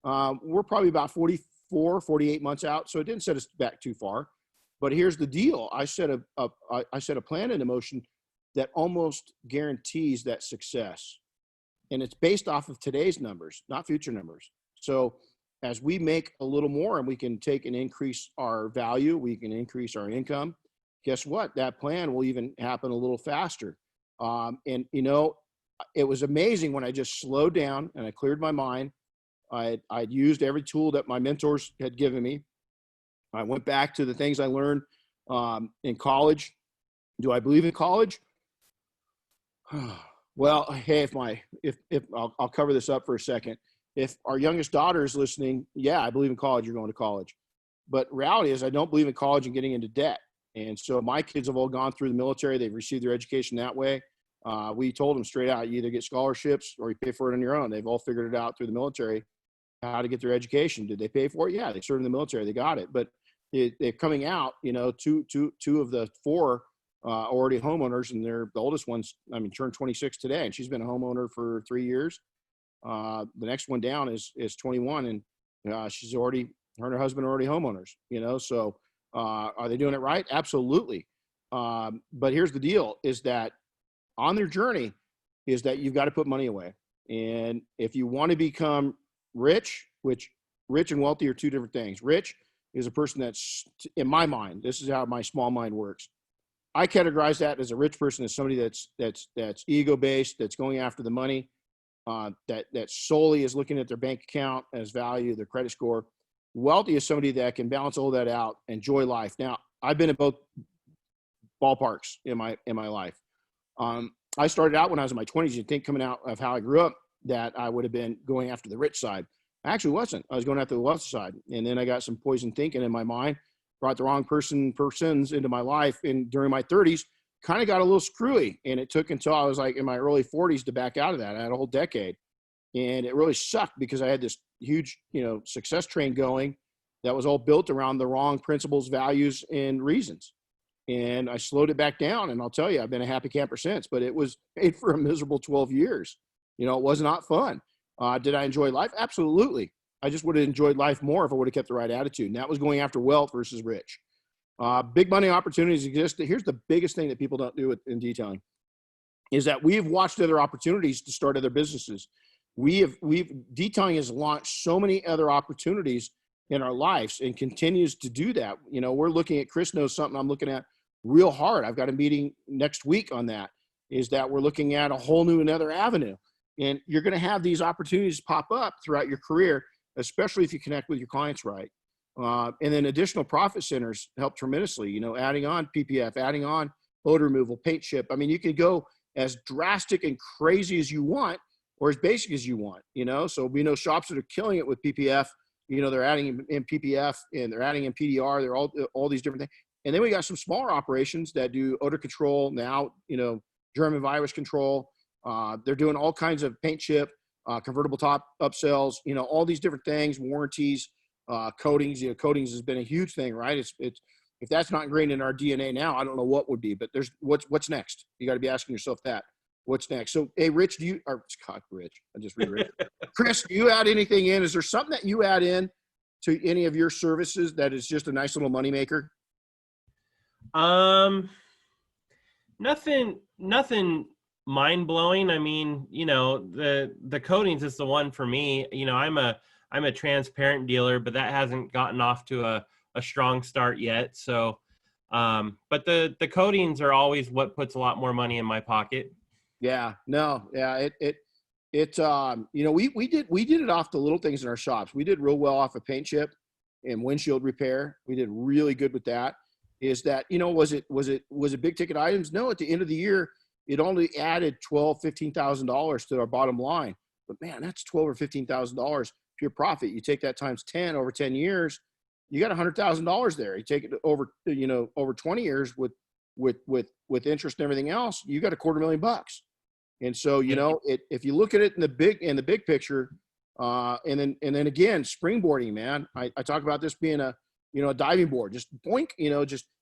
We're probably about 44, 48 months out, so it didn't set us back too far. But here's the deal: I set a plan into motion that almost guarantees that success, and it's based off of today's numbers, not future numbers. So as we make a little more and we can take and increase our value, we can increase our income. Guess what? That plan will even happen a little faster. And you know, it was amazing when I just slowed down and I cleared my mind. I'd used every tool that my mentors had given me. I went back to the things I learned in college. Do I believe in college? Well, hey, if I'll cover this up for a second. If our youngest daughter is listening, yeah, I believe in college. You're going to college. But reality is I don't believe in college and getting into debt. And so my kids have all gone through the military. They've received their education that way. We told them straight out, you either get scholarships or you pay for it on your own. They've all figured it out through the military, how to get their education. Did they pay for it? Yeah, they served in the military. They got it. But they're coming out, you know, two of the four already homeowners, and the oldest one's, turned 26 today, and she's been a homeowner for 3 years. The next one down is 21, and she's already, her and her husband are already homeowners, you know. So are they doing it right? Absolutely. But here's the deal, is that on their journey is that you've got to put money away. And if you want to become rich, which rich and wealthy are two different things. Rich is a person that's, in my mind, this is how my small mind works. I categorize that as a rich person as somebody that's ego-based, that's going after the money, that solely is looking at their bank account as value, their credit score. Wealthy is somebody that can balance all that out, enjoy life. Now, I've been at both ballparks in my life. I started out when I was in my 20s. You'd think, coming out of how I grew up, that I would have been going after the rich side. I actually wasn't. I was going after the wealth side. And then I got some poison thinking in my mind, brought the wrong persons into my life. And during my 30s, kind of got a little screwy. And it took until I was like in my early 40s to back out of that. I had a whole decade. And it really sucked because I had this huge, success train going that was all built around the wrong principles, values, and reasons. And I slowed it back down. And I'll tell you, I've been a happy camper since, but it was paid for a miserable 12 years. It was not fun. Did I enjoy life? Absolutely. I just would have enjoyed life more if I would have kept the right attitude. And that was going after wealth versus rich. Big money opportunities exist. Here's the biggest thing that people don't do in detailing is that we've watched other opportunities to start other businesses. Detailing has launched so many other opportunities in our lives and continues to do that. We're looking at, Chris knows something I'm looking at real hard. I've got a meeting next week on that, is that we're looking at a whole new, another avenue. And you're going to have these opportunities pop up throughout your career, especially if you connect with your clients right. And then additional profit centers help tremendously, adding on PPF, adding on odor removal, paint chip. You can go as drastic and crazy as you want, or as basic as you want, So we know shops that are killing it with PPF, they're adding in PPF and they're adding in PDR. They're all these different things. And then we got some smaller operations that do odor control now, germ and virus control. They're doing all kinds of paint chip, convertible top upsells, all these different things, warranties, coatings. Coatings has been a huge thing, right? It's if that's not ingrained in our DNA now, I don't know what would be. But there's what's next. You got to be asking yourself that. What's next? So, hey, Rich, Rich, I just read Rich. Chris, do you add anything in? Is there something that you add in to any of your services that is just a nice little moneymaker? Nothing mind blowing. The coatings is the one for me. I'm a transparent dealer, but that hasn't gotten off to a strong start yet. So, but the coatings are always what puts a lot more money in my pocket. Yeah, no, yeah, we did it off the little things in our shops. We did real well off of paint chip and windshield repair. We did really good with that. Is that, was it big ticket items? No, at the end of the year, it only added $12,000-$15,000 to our bottom line. But man, that's $12,000 or $15,000 pure profit. You take that times 10 over 10 years, you got $100,000 there. You take it over 20 years with interest and everything else, you got $250,000. And so, if you look at it in the big picture, and then again, springboarding, man, I talk about this being a diving board, just boink,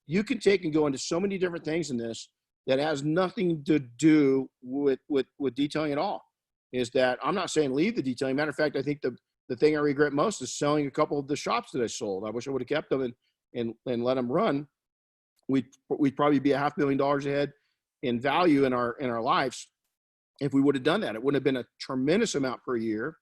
you can take and go into so many different things in this that has nothing to do with detailing at all. is that I'm not saying leave the detailing. Matter of fact, I think the thing I regret most is selling a couple of the shops that I sold. I wish I would have kept them and let them run. We'd probably be $500,000 ahead in value in our lives if we would have done that. It wouldn't have been a tremendous amount per year,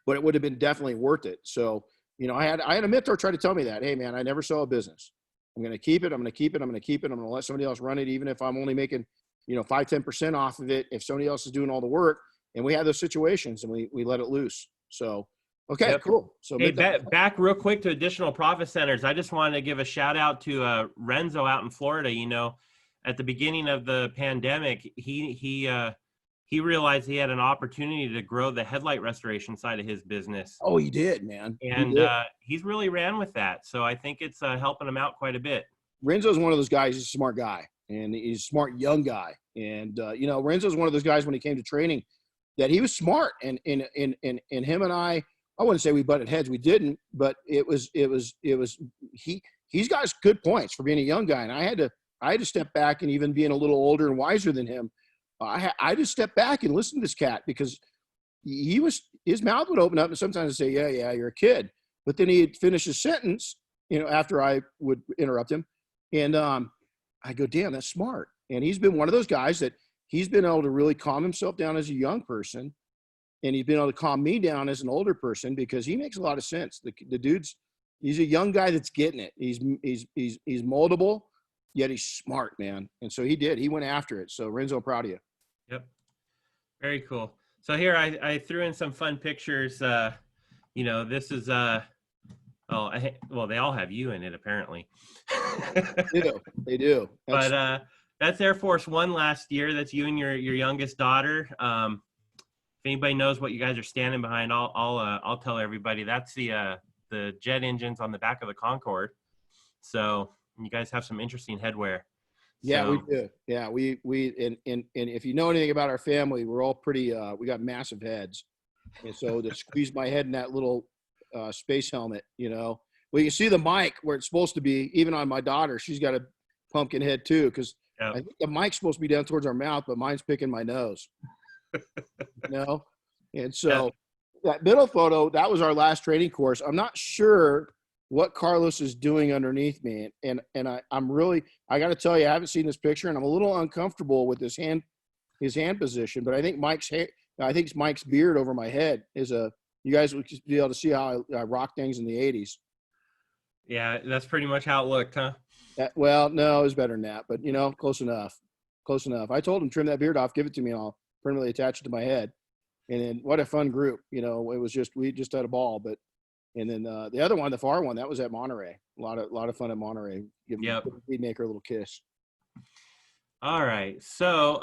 but it would have been definitely worth it. So, I had a mentor try to tell me that, hey man, I never sell a business. I'm going to keep it. I'm going to keep it. I'm going to keep it. I'm going to let somebody else run it, even if I'm only making, 5-10% off of it. If somebody else is doing all the work, and we had those situations and we let it loose. So, okay, Yep. Cool. So hey, back real quick to additional profit centers. I just wanted to give a shout out to Renzo out in Florida. At the beginning of the pandemic, he realized he had an opportunity to grow the headlight restoration side of his business. Oh, he did, man. And he's really ran with that. So I think it's helping him out quite a bit. Renzo's one of those guys. He's a smart guy, and he's a smart young guy. And Renzo's one of those guys when he came to training that he was smart. And him and I wouldn't say we butted heads. We didn't, but he's got good points for being a young guy. And I had to step back, and even being a little older and wiser than him, I just stepped back and listened to this cat, because his mouth would open up and sometimes I'd say, yeah, you're a kid. But then he'd finish his sentence, after I would interrupt him. And I go, damn, that's smart. And he's been one of those guys that he's been able to really calm himself down as a young person. And he's been able to calm me down as an older person, because he makes a lot of sense. The dude's, he's a young guy that's getting it. He's moldable, yet he's smart, man. And so he went after it. So Renzo, I'm proud of you. Yep. Very cool. So here I threw in some fun pictures. This is, they all have you in it apparently. They do. But that's Air Force One last year. That's you and your youngest daughter. If anybody knows what you guys are standing behind, I'll tell everybody. That's the jet engines on the back of the Concorde. So you guys have some interesting headwear. Yeah, we do. Yeah, we and if you know anything about our family, we're all pretty. We got massive heads, and so to squeeze my head in that little space helmet, well, you can see the mic where it's supposed to be. Even on my daughter, she's got a pumpkin head too, because I think the mic's supposed to be down towards our mouth, but mine's picking my nose. And so that middle photo, that was our last training course. I'm not sure what Carlos is doing underneath me. And I got to tell you, I haven't seen this picture, and I'm a little uncomfortable with his hand position, but I think Mike's beard over my head you guys would be able to see how I rock things in the 80s. Yeah, that's pretty much how it looked, huh? Well, no, it was better than that, but close enough. I told him, trim that beard off, give it to me, and I'll permanently attach it to my head. And then what a fun group, it was we just had a ball. But and then the other one, the far one, that was at Monterey. A lot of fun at Monterey. Give Speedmaker a little kiss. All right, so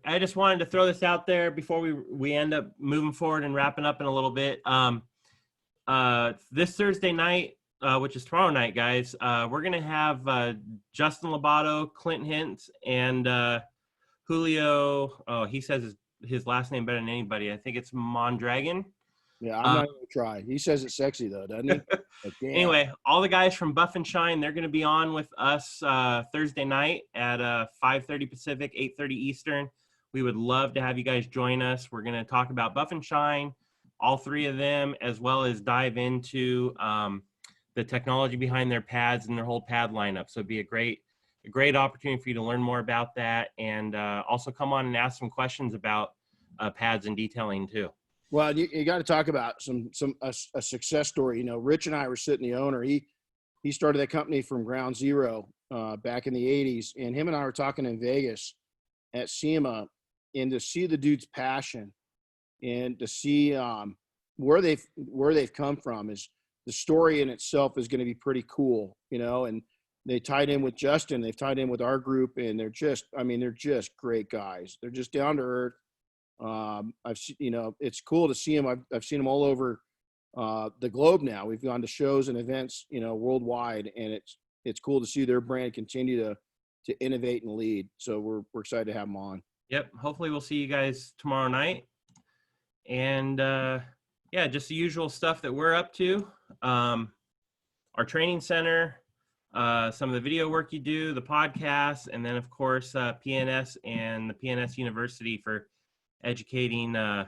I just wanted to throw this out there before we end up moving forward and wrapping up in a little bit. This Thursday night, which is tomorrow night, guys, we're gonna have Justin Lobato, Clint Hintz, and Julio. Oh, he says his last name better than anybody. I think it's Mondragon. Yeah, I'm not going to try. He says it's sexy, though, doesn't he? Anyway, all the guys from Buff and Shine, they're going to be on with us Thursday night at 5:30 Pacific, 8:30 Eastern. We would love to have you guys join us. We're going to talk about Buff and Shine, all three of them, as well as dive into the technology behind their pads and their whole pad lineup. So it'd be a great opportunity for you to learn more about that, and also come on and ask some questions about pads and detailing too. Well, you got to talk about a success story. Rich and I were sitting, the owner, he started that company from ground zero back in the 80s, and him and I were talking in Vegas at SEMA, and to see the dude's passion and to see where they've come from, is the story in itself is going to be pretty cool, and they tied in with Justin, they've tied in with our group, and they're just great guys. They're just down to earth. It's cool to see them. I've seen them all over the globe now. We've gone to shows and events, worldwide, and it's cool to see their brand continue to innovate and lead. So we're excited to have them on. Yep. Hopefully we'll see you guys tomorrow night. And just the usual stuff that we're up to. Our training center, some of the video work you do, the podcast, and then of course PNS and the PNS University for educating the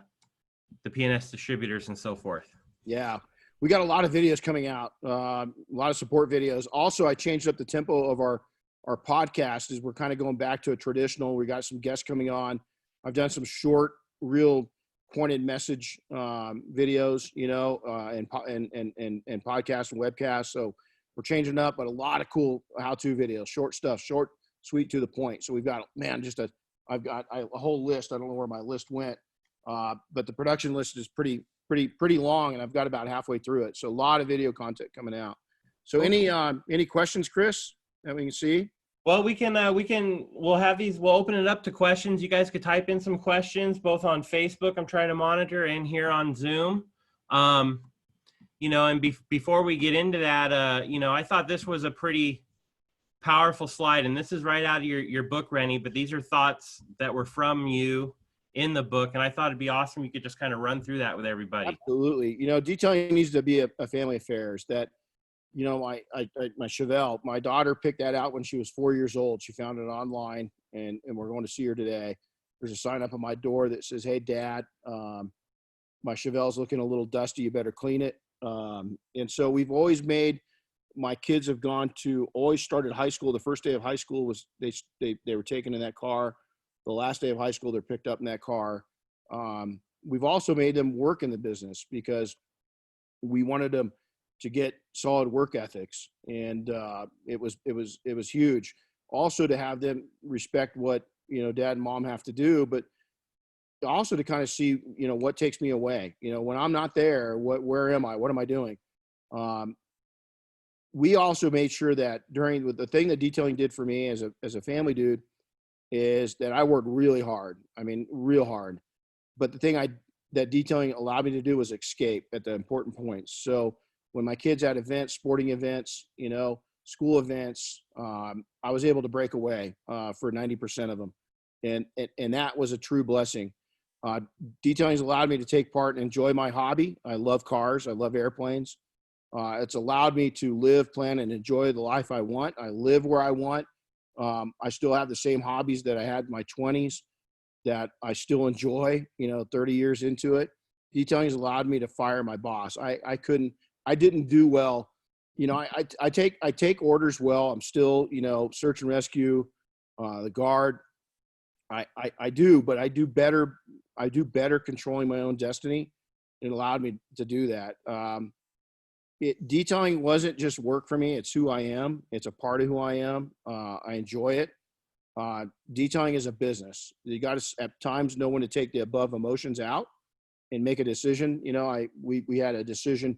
PNS distributors and so forth. Yeah. We got a lot of videos coming out, a lot of support videos. Also, I changed up the tempo of our podcast as we're kind of going back to a traditional. We got some guests coming on. I've done some short, real pointed message videos, and podcasts and webcasts. So we're changing up, but a lot of cool how-to videos, short stuff, short, sweet, to the point. So we've got, I've got a whole list. I don't know where my list went, but the production list is pretty long, and I've got about halfway through it. So a lot of video content coming out. So any questions, Chris, that we can see? Well, we'll have these, we'll open it up to questions. You guys could type in some questions both on Facebook, I'm trying to monitor, and here on Zoom. And before we get into that, I thought this was a pretty powerful slide, and this is right out of your book, Renny, but these are thoughts that were from you in the book, and I thought it'd be awesome. You could just kind of run through that with everybody. Absolutely. Detailing needs to be a family affair. That, my Chevelle, my daughter picked that out when she was 4 years old. She found it online, and we're going to see her today. There's a sign up on my door that says, "Hey, Dad, my Chevelle's looking a little dusty. You better clean it." And so we've always made, my kids have always started high school. The first day of high school was they were taken in that car. The last day of high school, they're picked up in that car. We've also made them work in the business because we wanted them to get solid work ethics, and it was huge. Also to have them respect what Dad and Mom have to do, but also to kind of see what takes me away. When I'm not there, where am I? What am I doing? We also made sure that the thing that detailing did for me as a family dude is that I worked really hard. I mean, real hard. But the thing that detailing allowed me to do was escape at the important points. So when my kids had events, sporting events, school events, I was able to break away for 90% of them. And that was a true blessing. Detailing has allowed me to take part and enjoy my hobby. I love cars. I love airplanes. It's allowed me to live, plan, and enjoy the life I want. I live where I want. I still have the same hobbies that I had in my 20s that I still enjoy, 30 years into it. Detailing has allowed me to fire my boss. I didn't do well. I take orders well. I'm still, search and rescue, the guard. I do, but I do better controlling my own destiny. It allowed me to do that. Detailing wasn't just work for me. It's who I am. It's a part of who I am. I enjoy it. Detailing is a business. You got to at times know when to take the above emotions out and make a decision. We had a decision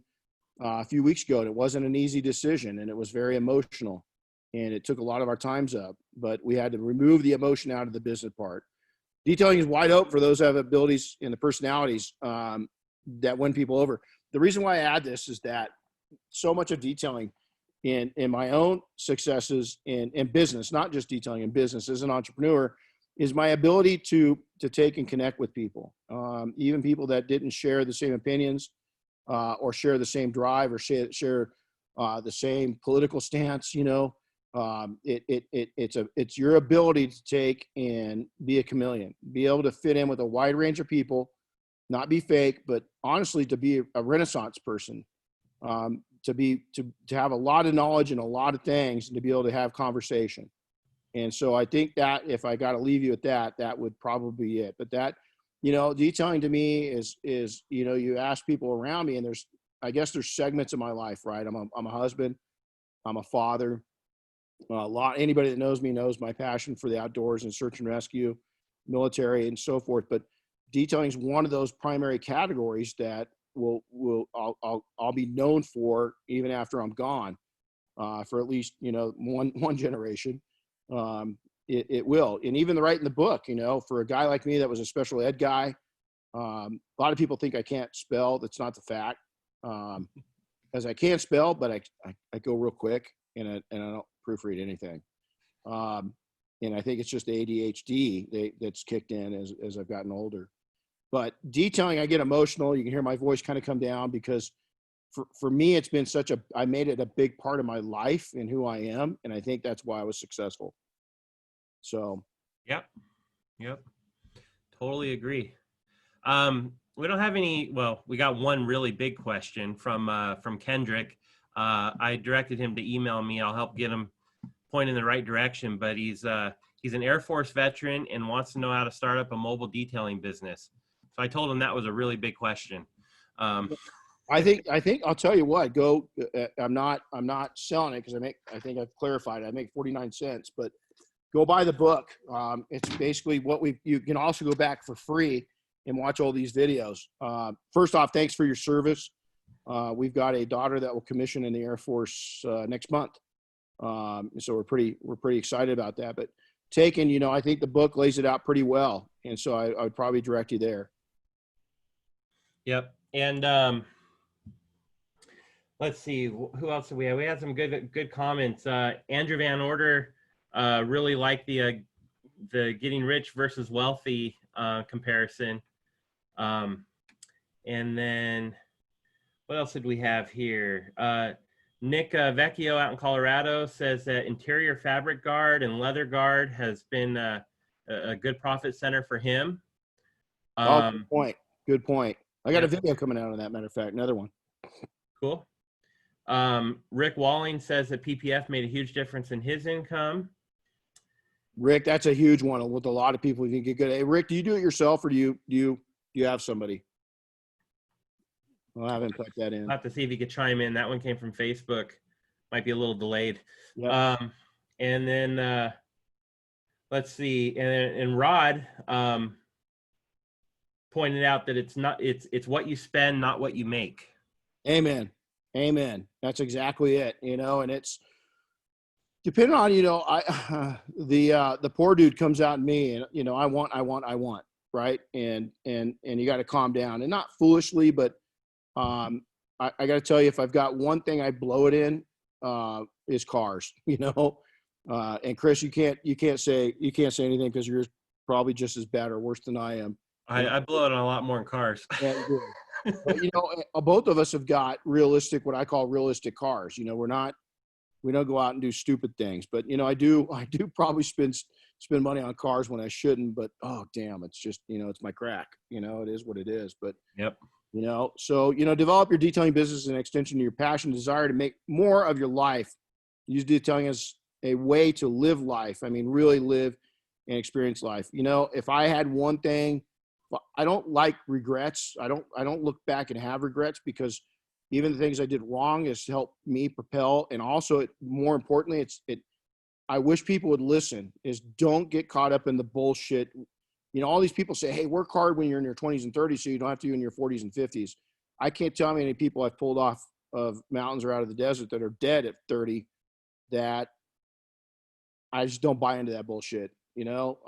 a few weeks ago, and it wasn't an easy decision, and it was very emotional, and it took a lot of our times up, but we had to remove the emotion out of the business part. Detailing is wide open for those who have abilities and the personalities that win people over. The reason why I add this is that so much of detailing in my own successes in business, not just detailing, in business as an entrepreneur, is my ability to take and connect with people, even people that didn't share the same opinions or share the same drive or share the same political stance. It's your ability to take and be a chameleon, be able to fit in with a wide range of people, not be fake, but honestly to be a Renaissance person. To have a lot of knowledge and a lot of things, and to be able to have conversation. And so I think that if I got to leave you at that would probably be it. But that, detailing to me is, you ask people around me, and I guess there's segments of my life, right? I'm a husband, I'm a father. Anybody that knows me knows my passion for the outdoors and search and rescue, military, and so forth. But detailing is one of those primary categories that I'll be known for even after I'm gone, for at least one generation. It will, and even writing the book, for a guy like me that was a special ed guy, a lot of people think I can't spell. That's not the fact, as I can spell, but I go real quick and I don't proofread anything, and I think it's just the ADHD that's kicked in as I've gotten older. But detailing, I get emotional. You can hear my voice kind of come down because for me, it's been I made it a big part of my life and who I am. And I think that's why I was successful. So. Yep. Totally agree. We don't have any. Well, we got one really big question from Kendrick. I directed him to email me. I'll help get him point in the right direction. But he's an Air Force veteran and wants to know how to start up a mobile detailing business. So I told him that was a really big question. I think I'll tell you what. Go. I'm not selling it because I think I've clarified it. I make 49 cents, but go buy the book. It's basically you can also go back for free and watch all these videos. First off, thanks for your service. We've got a daughter that will commission in the Air Force next month. So we're pretty excited about that. But I think the book lays it out pretty well. And so I would probably direct you there. Yep. And let's see, who else do we have? We had some good comments. Andrew Van Order really liked the getting rich versus wealthy comparison. And then what else did we have here? Nick Vecchio out in Colorado says that interior fabric guard and leather guard has been a good profit center for him. Good point. I got a video coming out on that, matter of fact, another one. Cool. Rick Walling says that PPF made a huge difference in his income. Rick, that's a huge one with a lot of people. You can get good. Hey, Rick, do you do it yourself or do you have somebody? Well, I haven't put that in. I'll have to see if he could chime in. That one came from Facebook. Might be a little delayed. Yep. And then let's see. And Rod pointed out that it's what you spend, not what you make. Amen. That's exactly it. And it's depending on, the poor dude comes out in me and, I want, right. And you got to calm down and not foolishly, but I got to tell you, if I've got one thing I blow it in, is cars, and Chris, you can't say anything because you're probably just as bad or worse than I am. I blow it on a lot more in cars. But, both of us have got what I call realistic cars. We don't go out and do stupid things, but I do probably spend money on cars when I shouldn't, but oh damn, it's just, it's my crack, it is what it is. But yep. So, develop your detailing business as an extension to your passion, desire to make more of your life. Use detailing as a way to live life. I mean, really live and experience life. If I had one thing, I don't like regrets. I don't look back and have regrets because even the things I did wrong has helped me propel. And also, more importantly, I wish people would listen, is don't get caught up in the bullshit. All these people say, hey, work hard when you're in your 20s and 30s so you don't have to in your 40s and 50s. I can't tell how many people I've pulled off of mountains or out of the desert that are dead at 30 that I just don't buy into that bullshit. I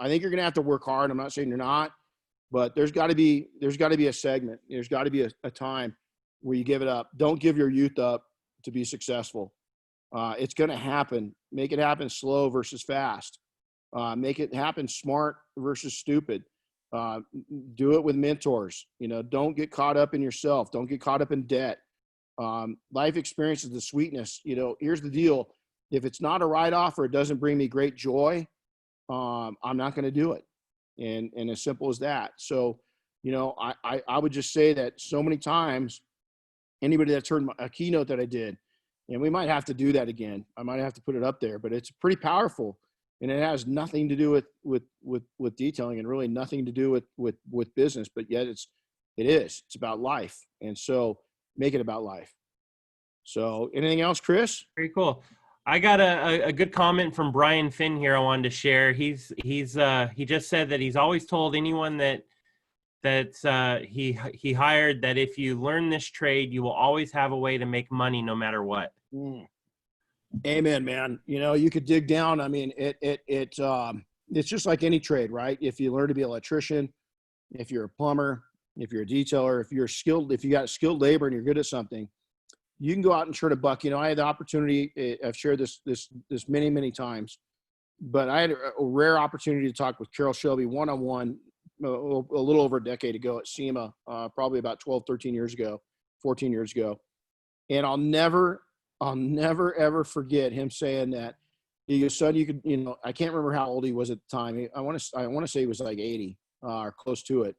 think you're going to have to work hard. I'm not saying you're not, but there's got to be a segment. There's got to be a time where you give it up. Don't give your youth up to be successful. It's going to happen. Make it happen slow versus fast. Make it happen smart versus stupid. Do it with mentors. Don't get caught up in yourself. Don't get caught up in debt. Life experience is the sweetness. Here's the deal. If it's not a write-off or it doesn't bring me great joy, I'm not going to do it. And as simple as that. So, I would just say that so many times, anybody that's heard a keynote that I did, and we might have to do that again. I might have to put it up there, but it's pretty powerful. And it has nothing to do with detailing and really nothing to do with business, but yet it's about life. And so make it about life. So anything else, Chris? Very cool. I got a good comment from Brian Finn here I wanted to share. He just said that he's always told anyone that he hired that if you learn this trade, you will always have a way to make money no matter what. Amen, man. You could dig down. I mean, it's just like any trade, right? If you learn to be an electrician, if you're a plumber, if you're a detailer, if you got skilled labor and you're good at something, you can go out and turn a buck. I had the opportunity. I've shared this many, many times, but I had a rare opportunity to talk with Carol Shelby one-on-one a little over a decade ago at SEMA, probably about 12, 13 years ago, 14 years ago. And I'll never ever forget him saying that. He goes, son, you could, I can't remember how old he was at the time. I want to say he was like 80 or close to it.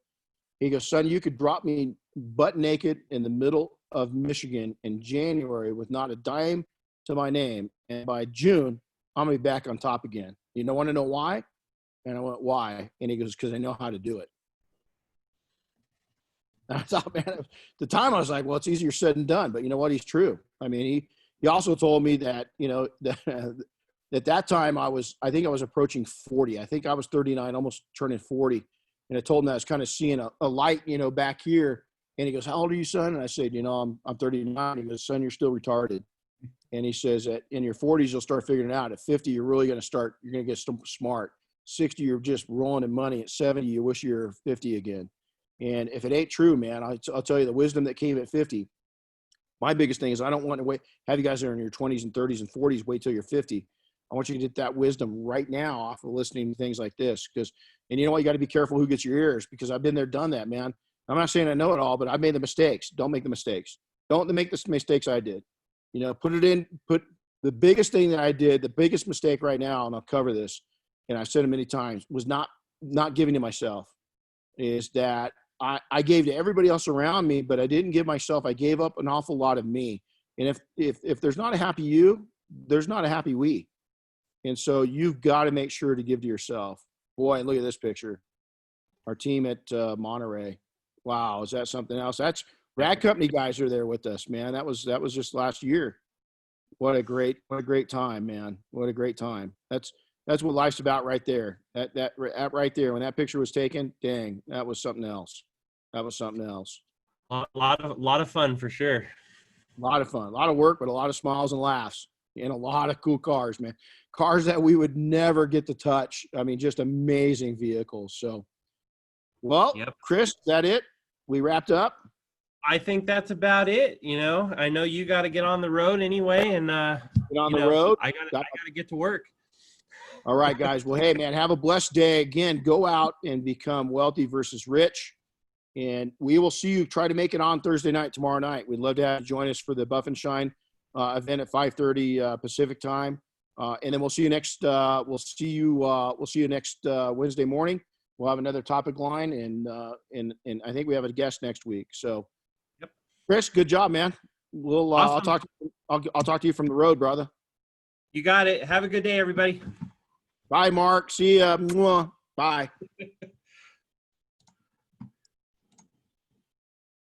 He goes, son, you could drop me butt naked in the middle of Michigan in January with not a dime to my name. And by June, I'm going to be back on top again. You want to know why? And I went, why? And he goes, because I know how to do it. And I thought, man, at the time I was like, well, it's easier said than done. But you know what? He's true. I mean, he also told me that, that at that time I think I was approaching 40. I think I was 39, almost turning 40. And I told him that I was kind of seeing a light, back here. And he goes, how old are you, son? And I said, I'm 39. He goes, son, you're still retarded. And he says that in your 40s, you'll start figuring it out. At 50, you're really going to get smart. 60, you're just rolling in money. At 70, you wish you were 50 again. And if it ain't true, man, I'll tell you the wisdom that came at 50. My biggest thing is I don't want to have you guys that are in your 20s and 30s and 40s wait till you're 50. I want you to get that wisdom right now off of listening to things like this. And you know what? You got to be careful who gets your ears, because I've been there, done that, man. I'm not saying I know it all, but I've made the mistakes. Don't make the mistakes. Don't make the mistakes I did. Put the biggest thing that I did, the biggest mistake right now, and I'll cover this, and I've said it many times, was not giving to myself. Is that I gave to everybody else around me, but I didn't give myself. I gave up an awful lot of me. And if there's not a happy you, there's not a happy we. And so you've got to make sure to give to yourself. Boy, look at this picture. Our team at Monterey. Wow, is that something else? That's Rad Company guys are there with us, man. That was just last year. What a great time, man. What a great time. That's what life's about right there. That right there, when that picture was taken, dang, that was something else. That was something else. A lot of fun for sure. A lot of fun, a lot of work, but a lot of smiles and laughs, and a lot of cool cars, man. Cars that we would never get to touch. I mean, just amazing vehicles. So, well, yep. Chris, is that it? We wrapped up? I think that's about it. I know you got to get on the road anyway, and get on the road. I got to get to work. All right, guys. Well, hey, man, have a blessed day. Again, go out and become wealthy versus rich. And we will see you. Try to make it on Thursday night, tomorrow night. We'd love to have you join us for the Buff and Shine event at 5:30 Pacific time. And then we'll see you next. We'll see you next Wednesday morning. We'll have another topic line, and I think we have a guest next week. So, yep. Chris, good job, man. We'll awesome. I'll talk to you from the road, brother. You got it. Have a good day, everybody. Bye, Mark. See ya. Bye.